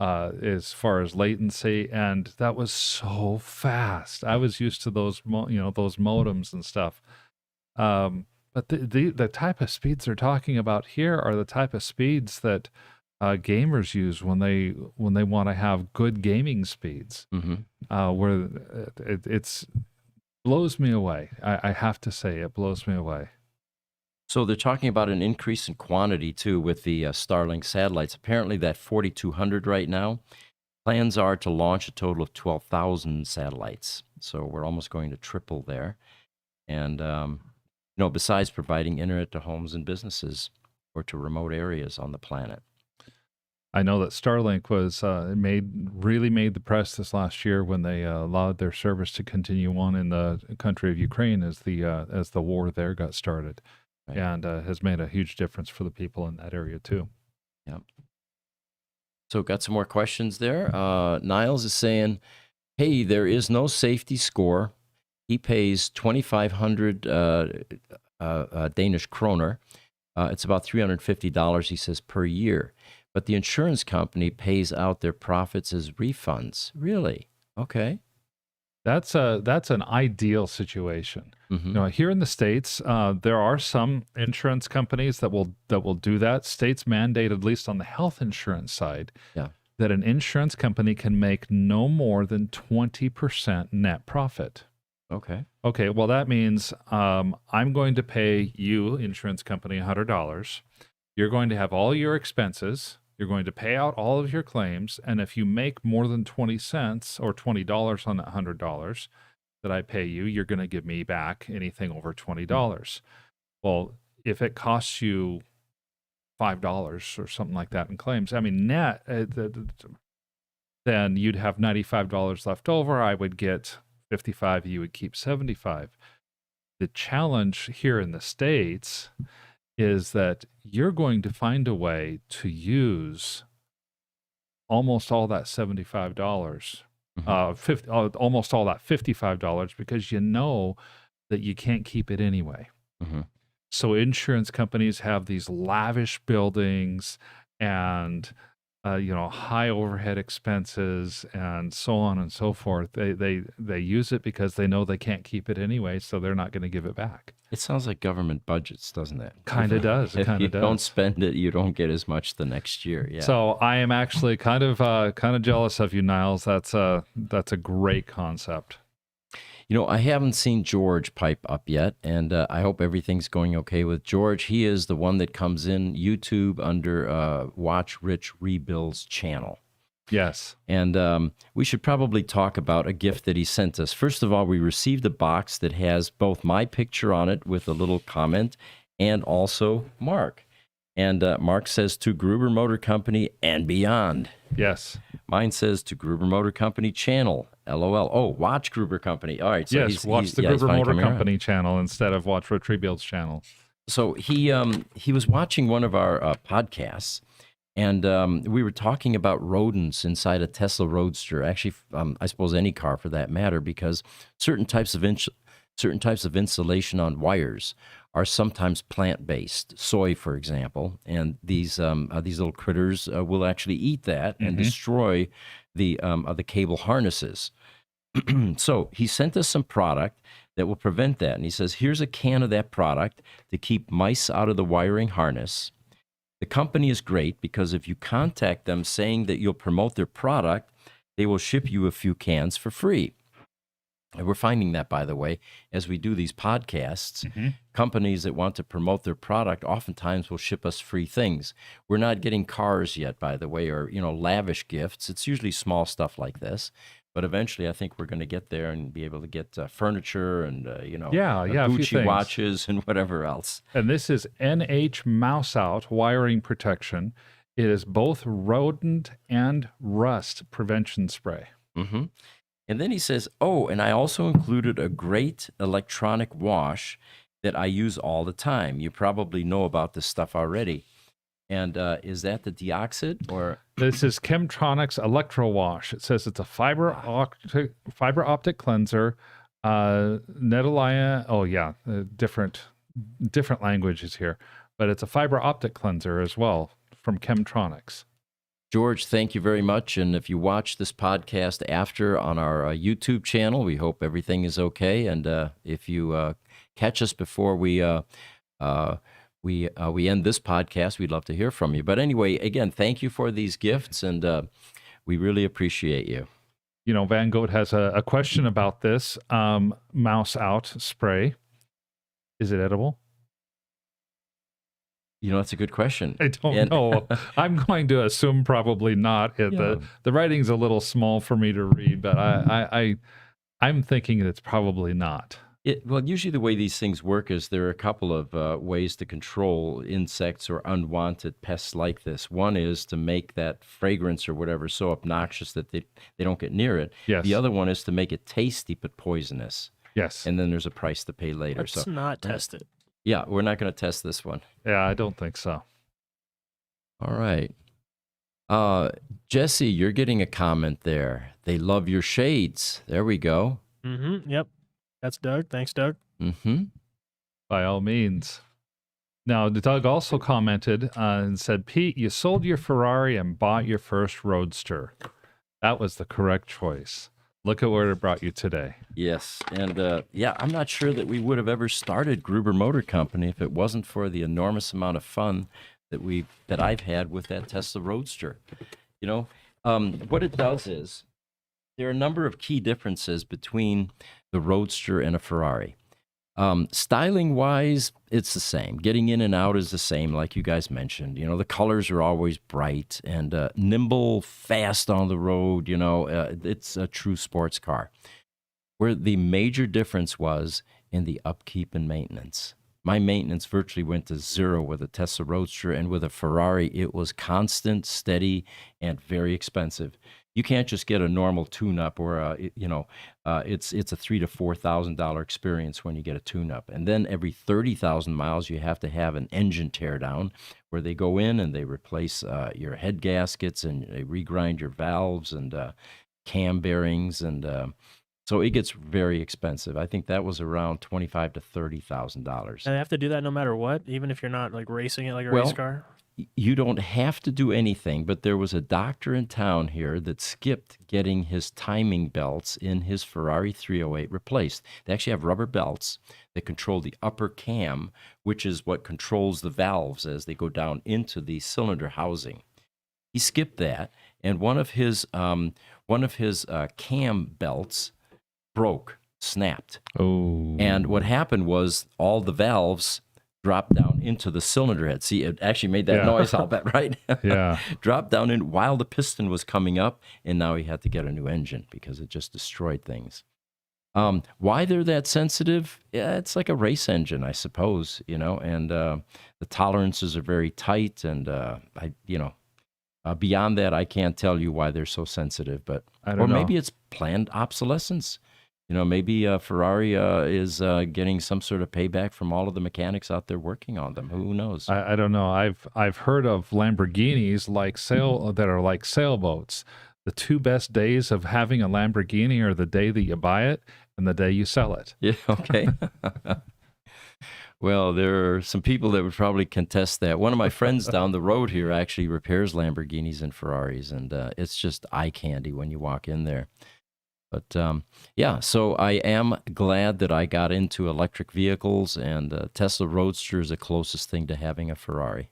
as far as latency, and that was so fast. I was used to those those modems and stuff. But the type of speeds they're talking about here are the type of speeds that gamers use when they want to have good gaming speeds. Where it's blows me away. I have to say, it blows me away. So they're talking about an increase in quantity too with the Starlink satellites. Apparently, that 4,200 right now. Plans are to launch a total of 12,000 satellites. So we're almost going to triple there. And besides providing internet to homes and businesses or to remote areas on the planet. I know that Starlink was really made the press this last year when they allowed their service to continue on in the country of Ukraine as the war there got started, Right. and has made a huge difference for the people in that area too. Yep. So got some more questions there. Niles is saying, "Hey, there is no safety score. He pays 2,500 Danish kroner. It's about $350, he says, per year. But the insurance company pays out their profits as refunds." Really? Okay. That's an ideal situation. Mhm. Here in the States, there are some insurance companies that will do that. States mandate, at least on the health insurance side, Yeah. that an insurance company can make no more than 20% net profit. Okay. Okay, well, that means I'm going to pay you, insurance company, $100. You're going to have all your expenses. You're going to pay out all of your claims. And if you make more than 20 cents or $20 on that $100 that I pay you, you're going to give me back anything over $20. Well, if it costs you $5 or something like that in claims, I mean, net, then you'd have $95 left over. I would get 55, you would keep 75. The challenge here in the States is that you're going to find a way to use almost all that $75, almost all that $55, because you know that you can't keep it anyway. So insurance companies have these lavish buildings and high overhead expenses and so on and so forth. They use it because they know they can't keep it anyway, so they're not going to give it back. It sounds like government budgets, doesn't it? Kind of does. It If kind you of does. don't spend it, you don't get as much the next year. Yeah. So I am actually kind of jealous of you, Niles. That's a great concept. I haven't seen George pipe up yet, and I hope everything's going okay with George. He is the one that comes in YouTube under Watch Rich Rebuild's channel. Yes. And we should probably talk about a gift that he sent us. First of all, we received a box that has both my picture on it with a little comment and also Mark. And Mark says, "To Gruber Motor Company and beyond." Yes. Mine says, "To Gruber Motor Company channel, LOL." Oh, watch Gruber Company. All right. So Yes, watch the Gruber Motor Company channel instead of watch Rich Rebuild's channel. So he was watching one of our podcasts, and we were talking about rodents inside a Tesla Roadster. Actually, I suppose any car for that matter, because certain types of insulation on wires are sometimes plant-based, soy, for example, and these little critters will actually eat that and destroy the cable harnesses. So he sent us some product that will prevent that, and he says, "Here's a can of that product to keep mice out of the wiring harness. The company is great because if you contact them saying that you'll promote their product, they will ship you a few cans for free. And we're finding that, by the way, as we do these podcasts, companies that want to promote their product oftentimes will ship us free things. We're not getting cars yet, by the way, or lavish gifts. It's usually small stuff like this. But eventually, I think we're going to get there and be able to get furniture and a few Gucci things. watches and whatever else. And this is NH Mouse Out wiring protection. It is both rodent and rust prevention spray. Mm-hmm. And then he says, and I also included a great electronic wash that I use all the time. You probably know about this stuff already. And is that the Deoxid or? This is Chemtronics Electro Wash. It says it's a fiber optic cleanser. Netalia, different languages here, but it's a fiber optic cleanser as well from Chemtronics. George, thank you very much. And if you watch this podcast after on our YouTube channel, we hope everything is okay. And if you catch us before we end this podcast, we'd love to hear from you. But anyway, again, thank you for these gifts, and we really appreciate you. Van Goat has a question about this Mouse Out spray. Is it edible? That's a good question. I don't know. I'm going to assume probably not. The writing's a little small for me to read, but I'm thinking it's probably not. Usually the way these things work is there are a couple of ways to control insects or unwanted pests like this. One is to make that fragrance or whatever so obnoxious that they don't get near it. Yes. The other one is to make it tasty but poisonous. Yes. And then there's a price to pay later. Let's not test it. Yeah, we're not going to test this one. Yeah, I don't think so. All right. Jesse, you're getting a comment there. They love your shades. There we go. Mm-hmm. Yep. That's Doug. Thanks, Doug. Mm-hmm. By all means. Now, Doug also commented and said, Pete, you sold your Ferrari and bought your first Roadster. That was the correct choice. Look at where it brought you today. Yes. And I'm not sure that we would have ever started Gruber Motor Company if it wasn't for the enormous amount of fun that I've had with that Tesla Roadster. What it does is there are a number of key differences between the Roadster and a Ferrari. Styling-wise, it's the same. Getting in and out is the same, like you guys mentioned. The colors are always bright and nimble, fast on the road. It's a true sports car. Where the major difference was in the upkeep and maintenance. My maintenance virtually went to zero with a Tesla Roadster, and with a Ferrari, it was constant, steady, and very expensive. You can't just get a normal tune-up or it's a $3,000 to $4,000 experience when you get a tune-up. And then every 30,000 miles, you have to have an engine teardown where they go in and they replace your head gaskets and they regrind your valves and cam bearings, and so it gets very expensive. I think that was around $25,000 to $30,000. And they have to do that no matter what, even if you're not like racing it like a race car. You don't have to do anything, but there was a doctor in town here that skipped getting his timing belts in his Ferrari 308 replaced. They actually have rubber belts that control the upper cam, which is what controls the valves as they go down into the cylinder housing. He skipped that, and one of his cam belts snapped. Oh. And what happened was all the valves dropped down into the cylinder head. See, it actually made that noise, I'll bet, right? Yeah. Dropped down in while the piston was coming up, and now he had to get a new engine because it just destroyed things. Why they're that sensitive? Yeah, it's like a race engine, I suppose, and the tolerances are very tight, and beyond that, I can't tell you why they're so sensitive, but maybe it's planned obsolescence. Maybe Ferrari is getting some sort of payback from all of the mechanics out there working on them. Who knows? I don't know. I've heard of Lamborghinis that are like sailboats. The two best days of having a Lamborghini are the day that you buy it and the day you sell it. Yeah. Okay. Well, there are some people that would probably contest that. One of my friends down the road here actually repairs Lamborghinis and Ferraris, and it's just eye candy when you walk in there. But so I am glad that I got into electric vehicles, and Tesla Roadster is the closest thing to having a Ferrari.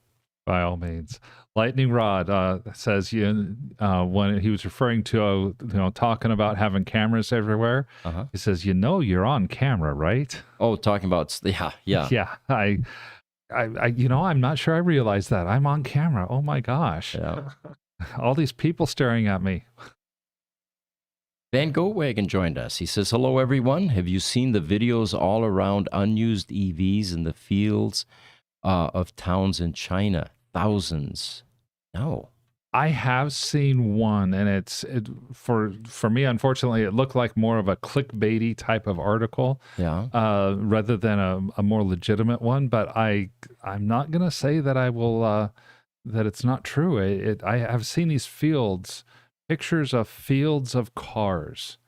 By all means. Lightning Rod says when he was referring to talking about having cameras everywhere, Uh-huh. he says, you're on camera, right? Oh, talking about yeah. Yeah. I'm not sure I realized that. I'm on camera. Oh my gosh. Yeah. All these people staring at me. Van Goatwagon joined us. He says, hello, everyone. Have you seen the videos all around unused EVs in the fields of towns in China? Thousands. No. I have seen one, and for me, unfortunately, it looked like more of a clickbaity type of article, Yeah. rather than a more legitimate one. But I'm not gonna say that I will that it's not true. I have seen these pictures of fields of cars.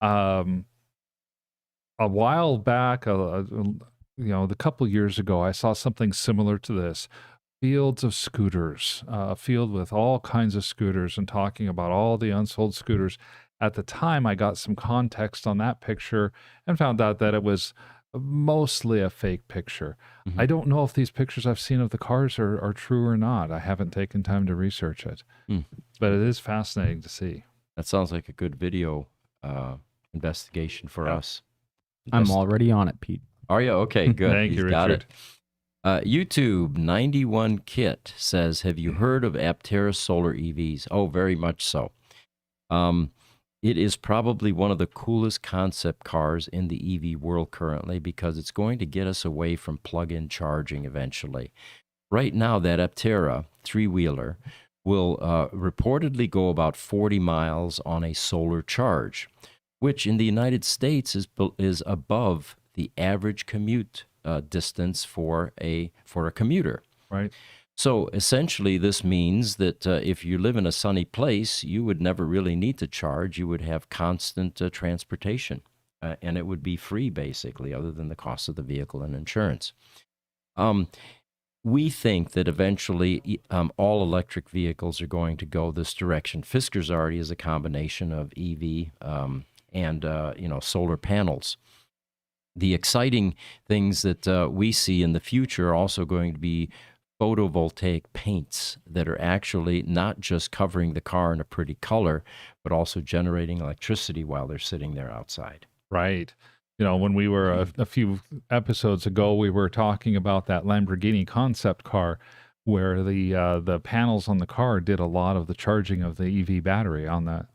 A while back, a couple years ago, I saw something similar to this. Fields of scooters, a field with all kinds of scooters, and talking about all the unsold scooters. At the time, I got some context on that picture and found out that it was mostly a fake picture. Mhm. I don't know if these pictures I've seen of the cars are true or not. I haven't taken time to research it, but it is fascinating to see. That sounds like a good video investigation for us. I'm already on it, Pete. Are you? Okay, good. Thank you, He's got Richard. it. YouTube 91 Kit says, have you heard of Aptera solar EVs? Oh, very much so. It is probably one of the coolest concept cars in the EV world currently because it's going to get us away from plug-in charging eventually. Right now, that Aptera three-wheeler will reportedly go about 40 miles on a solar charge, which in the United States is above the average commute distance for a commuter. Right. So essentially, this means that if you live in a sunny place, you would never really need to charge. You would have constant transportation, and it would be free, basically, other than the cost of the vehicle and insurance. We think that eventually all electric vehicles are going to go this direction. Fisker's already is a combination of EV and solar panels. The exciting things that we see in the future are also going to be photovoltaic paints that are actually not just covering the car in a pretty color, but also generating electricity while they're sitting there outside. Right. When we were a few episodes ago, we were talking about that Lamborghini concept car where the panels on the car did a lot of the charging of the EV battery on that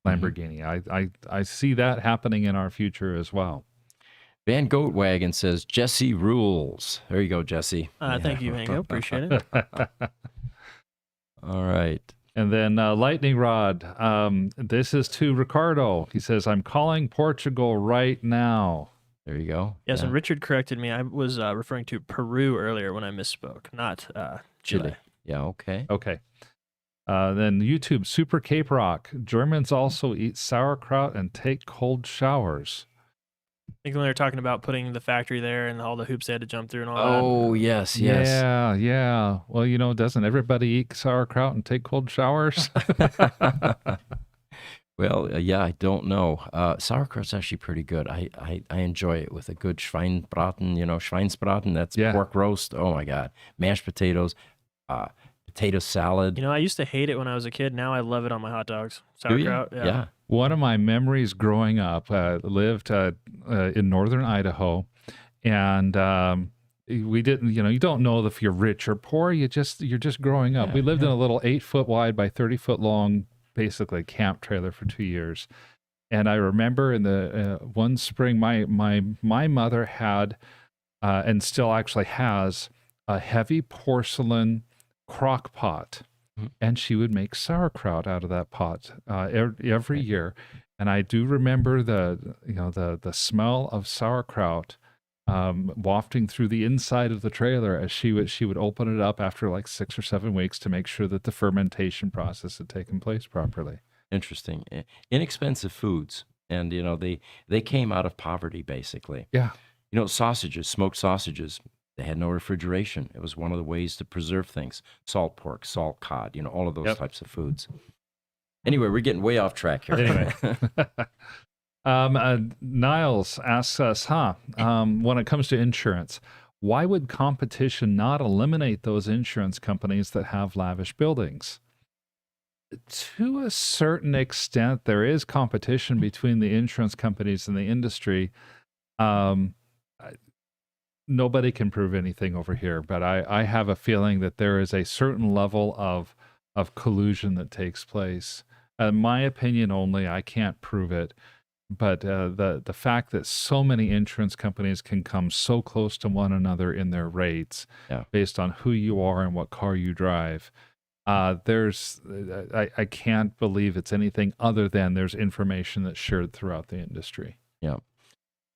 Lamborghini. I see that happening in our future as well. Van Goatwagon says, Jesse rules. There you go, Jesse. Thank you, Mango. Appreciate it. All right. And then Lightning Rod, this is to Ricardo. He says, I'm calling Portugal right now. There you go. Yes, Yeah. and Richard corrected me. I was referring to Peru earlier when I misspoke, not Chile. Yeah, okay. Okay. Then YouTube, Super Cape Rock. Germans also eat sauerkraut and take cold showers. I think when they were talking about putting the factory there and all the hoops they had to jump through and all Oh, yes. Yeah. Well, doesn't everybody eat sauerkraut and take cold showers? Well, yeah, I don't know. Sauerkraut's actually pretty good. I enjoy it with a good Schweinsbraten, Schweinsbraten, that's pork roast. Oh, my God. Mashed potatoes, potato salad. I used to hate it when I was a kid. Now I love it on my hot dogs. Do you? Sauerkraut. Yeah. One of my memories growing up, lived in northern Idaho, and we didn't, you don't know if you're rich or poor. You're just growing up. Yeah, we lived in a little 8-foot wide by 30-foot long, basically camp trailer for 2 years. And I remember in the one spring, my mother had, and still actually has, a heavy porcelain crock pot. And she would make sauerkraut out of that pot every year. And I do remember the smell of sauerkraut wafting through the inside of the trailer as she would open it up after like 6 or 7 weeks to make sure that the fermentation process had taken place properly. Interesting. Inexpensive foods. And, they came out of poverty, basically. Yeah. Sausages, smoked sausages. They had no refrigeration. It was one of the ways to preserve things. Salt pork, salt cod, all of those types of foods. Anyway, we're getting way off track here. Anyway. Niles asks us, when it comes to insurance, why would competition not eliminate those insurance companies that have lavish buildings? To a certain extent, there is competition between the insurance companies and the industry. Um, Nobody can prove anything over here, but I have a feeling that there is a certain level of collusion that takes place. My opinion only, I can't prove it, but the fact that so many insurance companies can come so close to one another in their rates based on who you are and what car you drive, I can't believe it's anything other than there's information that's shared throughout the industry. Yeah.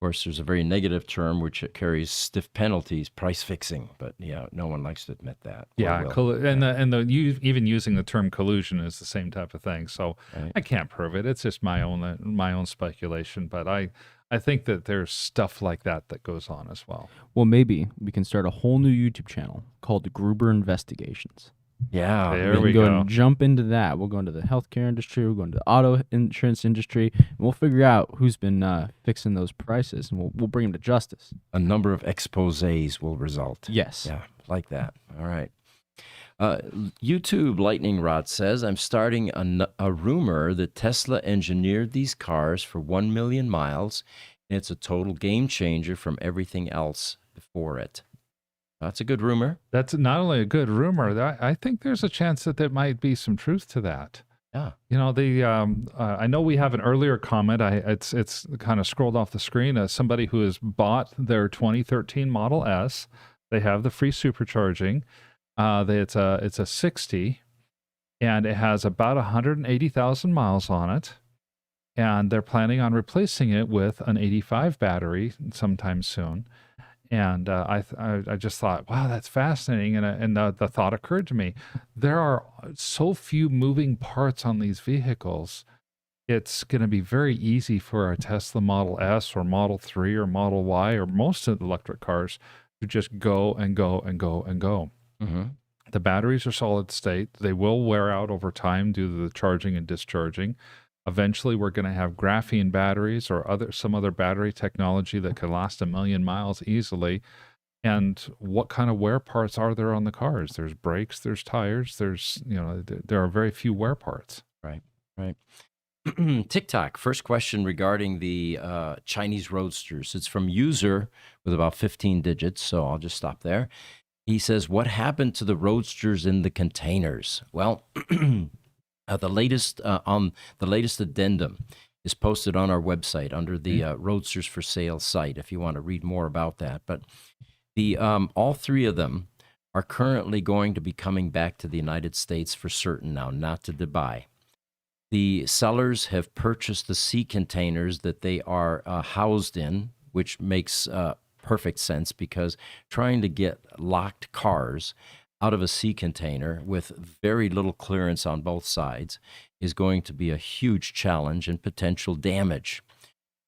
Of course, there's a very negative term which carries stiff penalties, price fixing. But yeah, no one likes to admit that. Yeah, even using the term collusion is the same type of thing. So I can't prove it. It's just my own speculation. But I think that there's stuff like that goes on as well. Well, maybe we can start a whole new YouTube channel called the Gruber Investigations. Yeah, there we go. go. And jump into that. We'll go into the healthcare industry. We'll go into the auto insurance industry, and we'll figure out who's been fixing those prices, and we'll bring them to justice. A number of exposés will result. Yes. Yeah, like that. All right. YouTube Lightning Rod says, I'm starting a rumor that Tesla engineered these cars for 1 million miles, and it's a total game changer from everything else before it. That's a good rumor. That's not only a good rumor. I think there's a chance that there might be some truth to that. Yeah. You know, I know we have an earlier comment. It's kind of scrolled off the screen. Somebody who has bought their 2013 Model S. They have the free supercharging. It's a 60, and it has about 180,000 miles on it. And they're planning on replacing it with an 85 battery sometime soon. And I just thought, wow, that's fascinating. And the thought occurred to me, there are so few moving parts on these vehicles. It's going to be very easy for a Tesla Model S or Model 3 or Model Y or most of the electric cars to just go and go and go and go. Mm-hmm. The batteries are solid state. They will wear out over time due to the charging and discharging. Eventually, we're going to have graphene batteries or some other battery technology that could last 1 million miles easily. And what kind of wear parts are there on the cars? There's brakes, there's tires, there are very few wear parts. Right. TikTok, first question regarding the Chinese Roadsters. It's from user with about 15 digits, so I'll just stop there. He says, what happened to the Roadsters in the containers? Well, the latest addendum is posted on our website under the Roadsters for Sale site if you want to read more about that. But all three of them are currently going to be coming back to the United States for certain now, not to Dubai. The sellers have purchased the sea containers that they are housed in, which makes perfect sense because trying to get locked cars out of a sea container with very little clearance on both sides is going to be a huge challenge and potential damage.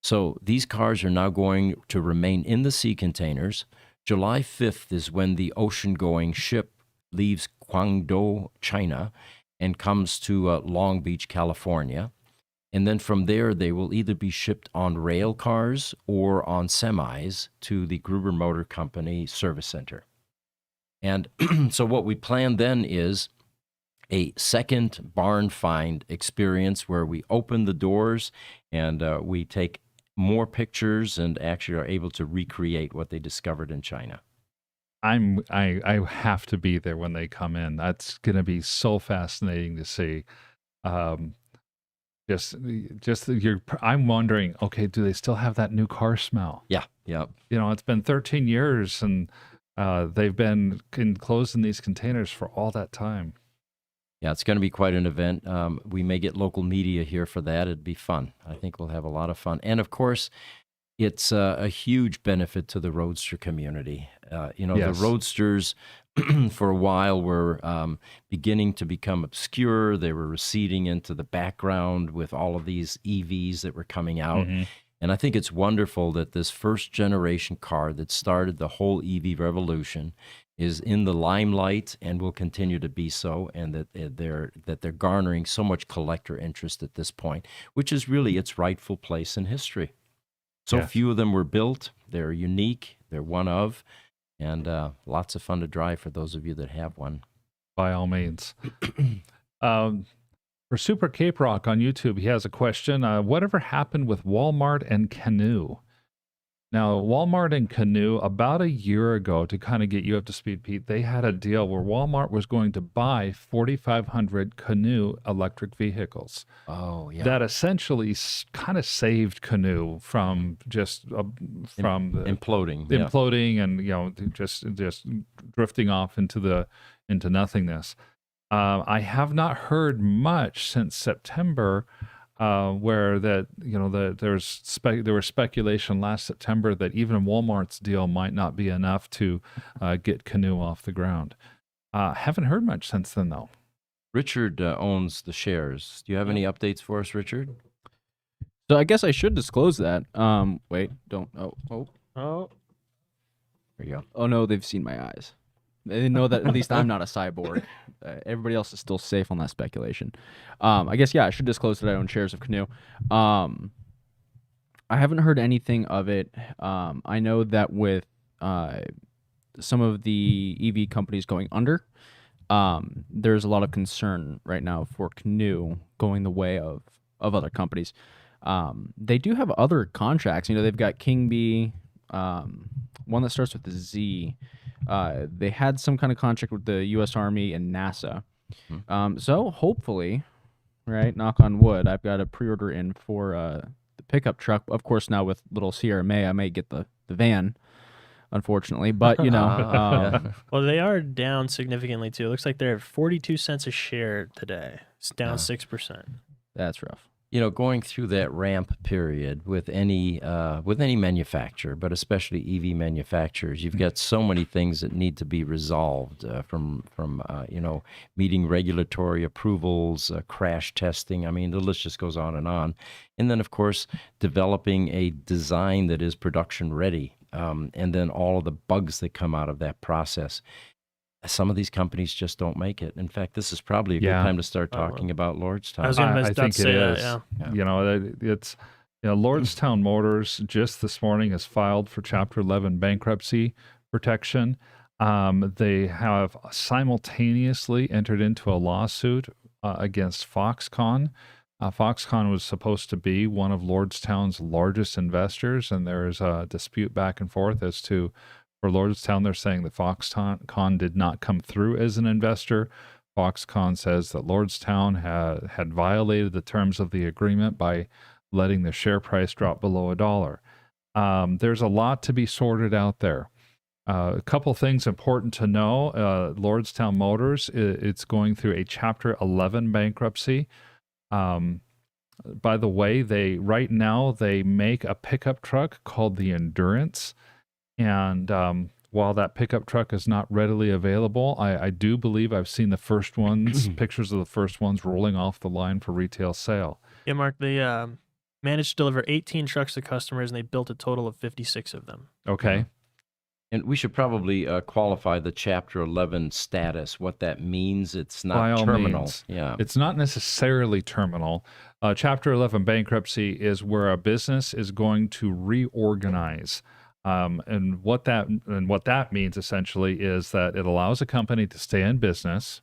So these cars are now going to remain in the sea containers. July 5th is when the ocean-going ship leaves Guangdong, China, and comes to Long Beach, California. And then from there, they will either be shipped on rail cars or on semis to the Gruber Motor Company service center. And so what we plan then is a second barn find experience where we open the doors and we take more pictures and actually are able to recreate what they discovered in China. I have to be there when they come in. That's going to be so fascinating to see. I'm wondering, okay, do they still have that new car smell? Yeah. It's been 13 years and they've been enclosed in these containers for all that time. Yeah, it's going to be quite an event. We may get local media here for that. It'd be fun. I think we'll have a lot of fun. And of course, it's a huge benefit to the Roadster community. Yes. The Roadsters for a while were beginning to become obscure. They were receding into the background with all of these EVs that were coming out. Mm-hmm. And I think it's wonderful that this first generation car that started the whole EV revolution is in the limelight and will continue to be so, and that they're garnering so much collector interest at this point, which is really its rightful place in history. So Yes. few of them were built. They're unique. They're one of. and lots of fun to drive for those of you that have one. By all means. For Super Cape Rock on YouTube, he has a question. Whatever happened with Walmart and Canoe? Now, Walmart and Canoe, about a year ago, to kind of get you up to speed, Pete, they had a deal where Walmart was going to buy 4,500 Canoe electric vehicles. Oh, yeah. That essentially kind of saved Canoe from just Imploding. imploding and just drifting off into nothingness. I have not heard much since September, where there was speculation last September that even Walmart's deal might not be enough to get Canoe off the ground. Haven't heard much since then, though. Richard owns the shares. Do you have any updates for us, Richard? So I guess I should disclose that. Wait, don't. Oh, There you go. Oh no, they've seen my eyes. They know that at least I'm not a cyborg. Everybody else is still safe on that speculation. I guess, yeah, I should disclose that I own shares of Canoe. I haven't heard anything of it. I know that with some of the EV companies going under, there's a lot of concern right now for Canoe going the way of other companies. They do have other contracts. They've got King Bee, one that starts with the Z. They had some kind of contract with the U.S. Army and NASA. So hopefully, right, knock on wood, I've got a pre-order in for the pickup truck. Of course, now with little Sierra May, I may get the van, unfortunately. But, well, they are down significantly, too. It looks like they're at 42 cents a share today. It's down 6%. that's rough. Going through that ramp period with any manufacturer, but especially EV manufacturers, you've got so many things that need to be resolved from meeting regulatory approvals, crash testing. I mean, the list just goes on. And then, of course, developing a design that is production ready, and then all of the bugs that come out of that process. Some of these companies just don't make it. In fact, this is probably a good time to start talking about Lordstown. I was going I to think say it that, is. yeah. It's Lordstown Motors just this morning has filed for Chapter 11 bankruptcy protection. They have simultaneously entered into a lawsuit against Foxconn. Foxconn was supposed to be one of Lordstown's largest investors, and there is a dispute back and forth as to, for Lordstown, they're saying that Foxconn did not come through as an investor. Foxconn says that Lordstown had violated the terms of the agreement by letting the share price drop below $1. There's a lot to be sorted out there. A couple things important to know. Lordstown Motors, it's going through a Chapter 11 bankruptcy. By the way, right now they make a pickup truck called the Endurance. And while that pickup truck is not readily available, I do believe I've seen the first ones, pictures of the first ones rolling off the line for retail sale. Yeah, Mark, they managed to deliver 18 trucks to customers, and they built a total of 56 of them. Okay. And we should probably qualify the Chapter 11 status, what that means. It's not By all terminal. means. Yeah. It's not necessarily terminal. Chapter 11 bankruptcy is where a business is going to reorganize. And what that means essentially is that it allows a company to stay in business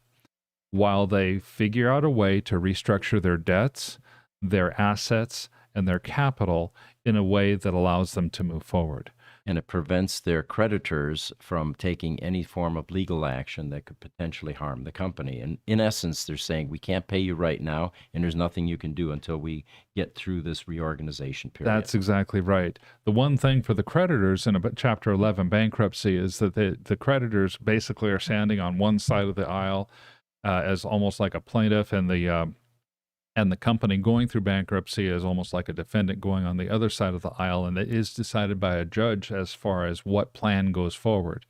while they figure out a way to restructure their debts, their assets, and their capital in a way that allows them to move forward. And it prevents their creditors from taking any form of legal action that could potentially harm the company. And in essence, they're saying, we can't pay you right now, and there's nothing you can do until we get through this reorganization period. That's exactly right. The one thing for the creditors in a Chapter 11 bankruptcy is that the creditors basically are standing on one side of the aisle as almost like a plaintiff, and the company going through bankruptcy is almost like a defendant going on the other side of the aisle, and it is decided by a judge as far as what plan goes forward.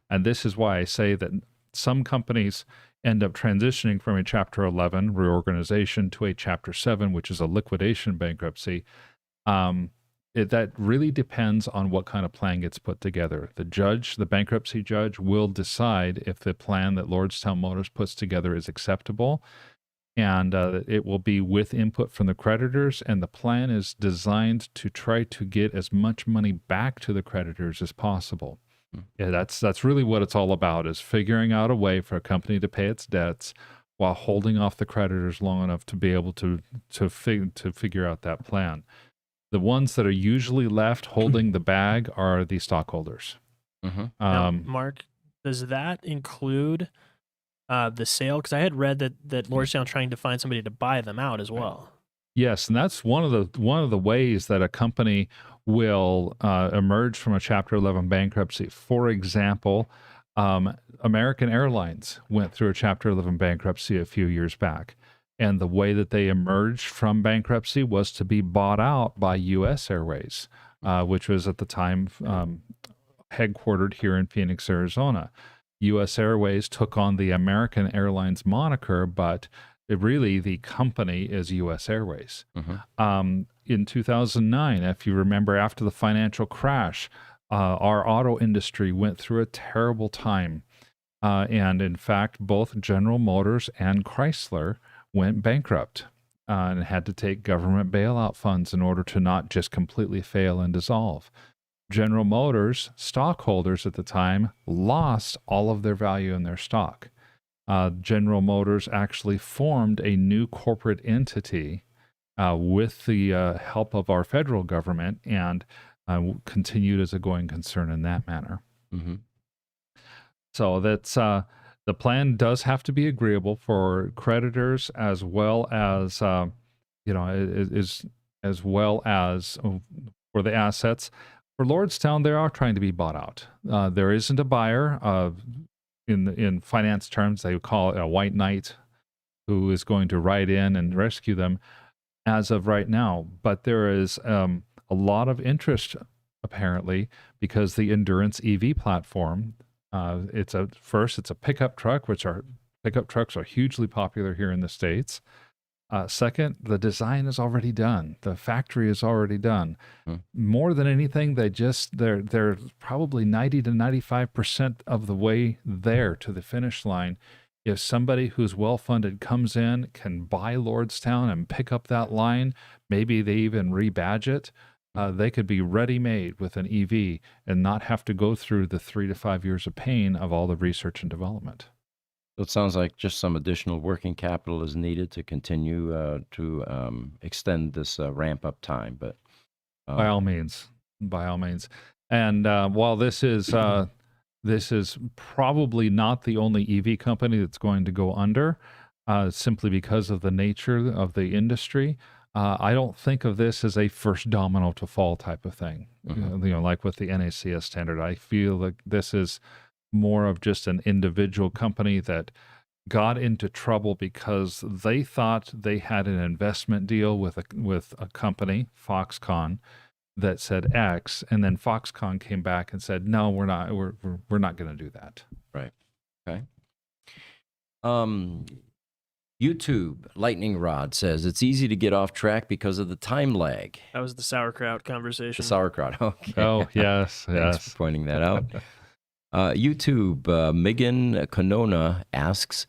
And this is why I say that some companies end up transitioning from a Chapter 11 reorganization to a Chapter 7, which is a liquidation bankruptcy. That really depends on what kind of plan gets put together. The bankruptcy judge, will decide if the plan that Lordstown Motors puts together is acceptable. And it will be with input from the creditors, and the plan is designed to try to get as much money back to the creditors as possible. Yeah, that's really what it's all about, is figuring out a way for a company to pay its debts while holding off the creditors long enough to be able to figure out that plan. The ones that are usually left holding the bag are the stockholders. Mm-hmm. Now, Mark, does that include the sale? Because I had read that Lordstown trying to find somebody to buy them out as well. Yes, and that's one of the ways that a company will emerge from a Chapter 11 bankruptcy. For example, American Airlines went through a Chapter 11 bankruptcy a few years back, and the way that they emerged from bankruptcy was to be bought out by U.S. Airways, which was at the time headquartered here in Phoenix, Arizona. U.S. Airways took on the American Airlines moniker, but really the company is U.S. Airways. In 2009, if you remember, after the financial crash, our auto industry went through a terrible time. And in fact, both General Motors and Chrysler went bankrupt and had to take government bailout funds in order to not just completely fail and dissolve. General Motors stockholders at the time lost all of their value in their stock. General Motors actually formed a new corporate entity with the help of our federal government, and continued as a going concern in that manner. So that's the plan does have to be agreeable for creditors, as well as as well as for the assets. For Lordstown, they are trying to be bought out. There isn't a buyer. In finance terms, they would call it a white knight who is going to ride in and rescue them as of right now. But there is a lot of interest, apparently, because the Endurance EV platform, it's a pickup truck, pickup trucks are hugely popular here in the States. Second, the design is already done. The factory is already done. More than anything, they're probably 90 to 95% of the way there to the finish line. If somebody who's well-funded comes in, can buy Lordstown and pick up that line, maybe they even rebadge it, they could be ready-made with an EV and not have to go through the 3 to 5 years of pain of all the research and development. So it sounds like just some additional working capital is needed to continue to extend this ramp-up time. But by all means. And while this is probably not the only EV company that's going to go under, simply because of the nature of the industry, I don't think of this as a first domino to fall type of thing. Like with the NACS standard, I feel like this is more of just an individual company that got into trouble because they thought they had an investment deal with a company, Foxconn, that said X, and then Foxconn came back and said, "No, we're not. We're not going to do that." Right. Okay. YouTube Lightning Rod says it's easy to get off track because of the time lag. That was the sauerkraut The conversation. sauerkraut. Okay. Oh, yes. Thanks for pointing that out. YouTube, Megan Canona asks,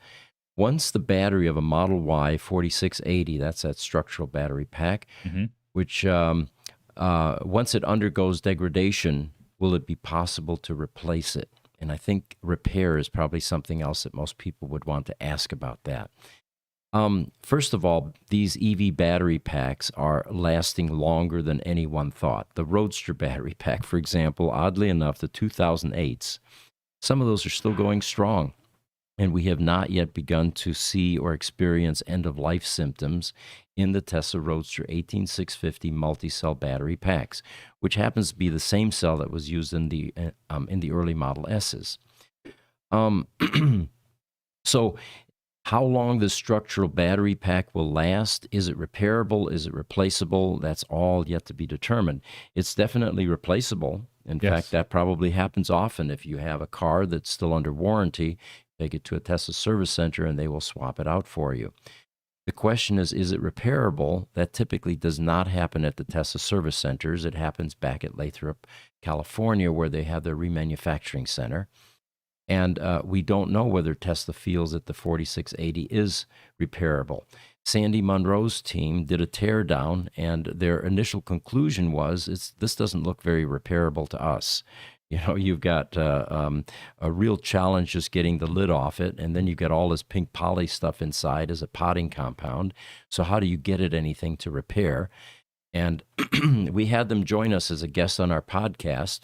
once the battery of a Model Y 4680, that's that structural battery pack, which once it undergoes degradation, will it be possible to replace it? And I think repair is probably something else that most people would want to ask about that. First of all, these EV battery packs are lasting longer than anyone thought. The Roadster battery pack, for example, oddly enough, the 2008s, some of those are still going strong. And we have not yet begun to see or experience end-of-life symptoms in the Tesla Roadster 18650 multi-cell battery packs, which happens to be the same cell that was used in the early Model S's. So how long the structural battery pack will last? Is it repairable? Is it replaceable? That's all yet to be determined. It's definitely replaceable. In fact, that probably happens often. If you have a car that's still under warranty, take it to a Tesla service center and they will swap it out for you. The question is it repairable? That typically does not happen at the Tesla service centers. It happens back at Lathrop, California, where they have their remanufacturing center. And we don't know whether Tesla feels that the 4680 is repairable. Sandy Munro's team did a teardown, and their initial conclusion was, this doesn't look very repairable to us. You know, you've got a real challenge just getting the lid off it, and then you've got all this pink poly stuff inside as a potting compound. So how do you get it anything to repair? And we had them join us as a guest on our podcast,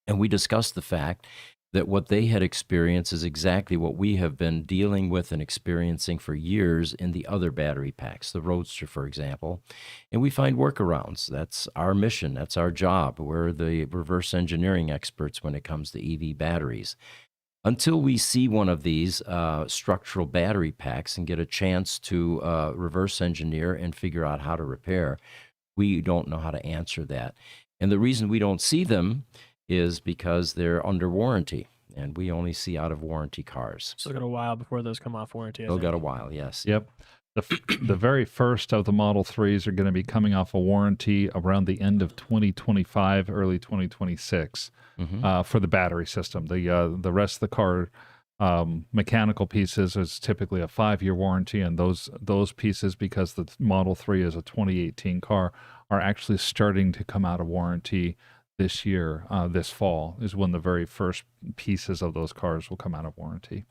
and we discussed the fact that what they had experienced is exactly what we have been dealing with and experiencing for years in the other battery packs, the Roadster, for example. And we find workarounds. That's our mission. That's our job. We're the reverse engineering experts when it comes to EV batteries. Until we see one of these structural battery packs and get a chance to reverse engineer and figure out how to repair, we don't know how to answer that. And the reason we don't see them is because they're under warranty, and we only see out of warranty cars. Still got a while before those come off warranty. I Still think. got a while, yes. Yep. The very first of the Model 3s are going to be coming off a warranty around the end of 2025, early 2026 for the battery system. The rest of the car mechanical pieces is typically a 5-year warranty, and those pieces, because the Model 3 is a 2018 car, are actually starting to come out of warranty this year. This fall is when the very first pieces of those cars will come out of warranty.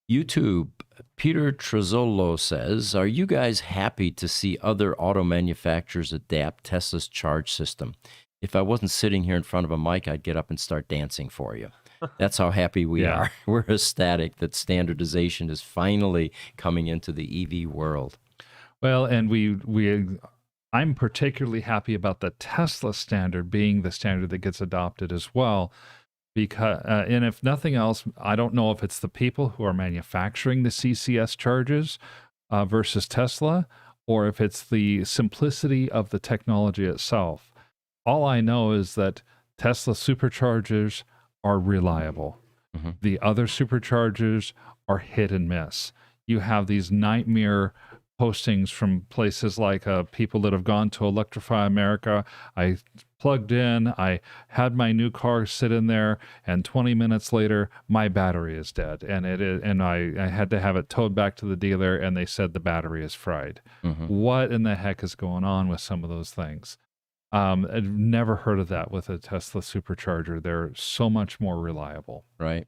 YouTube, Peter Trezzolo says, are you guys happy to see other auto manufacturers adapt Tesla's charge system? If I wasn't sitting here in front of a mic, I'd get up and start dancing for you. That's how happy we Yeah. are. We're ecstatic that standardization is finally coming into the EV world. Well, and I'm particularly happy about the Tesla standard being the standard that gets adopted as well, because and if nothing else, I don't know if it's the people who are manufacturing the CCS charges versus Tesla, or if it's the simplicity of the technology itself. All I know is that Tesla superchargers are reliable. Mhm. The other superchargers are hit and miss. You have these nightmare postings from places like people that have gone to Electrify America. I plugged in, I had my new car sit in there, and 20 minutes later, my battery is dead. And I had to have it towed back to the dealer, and they said the battery is fried. Mhm. What in the heck is going on with some of those things? I've never heard of that with a Tesla supercharger. They're so much more reliable. Right.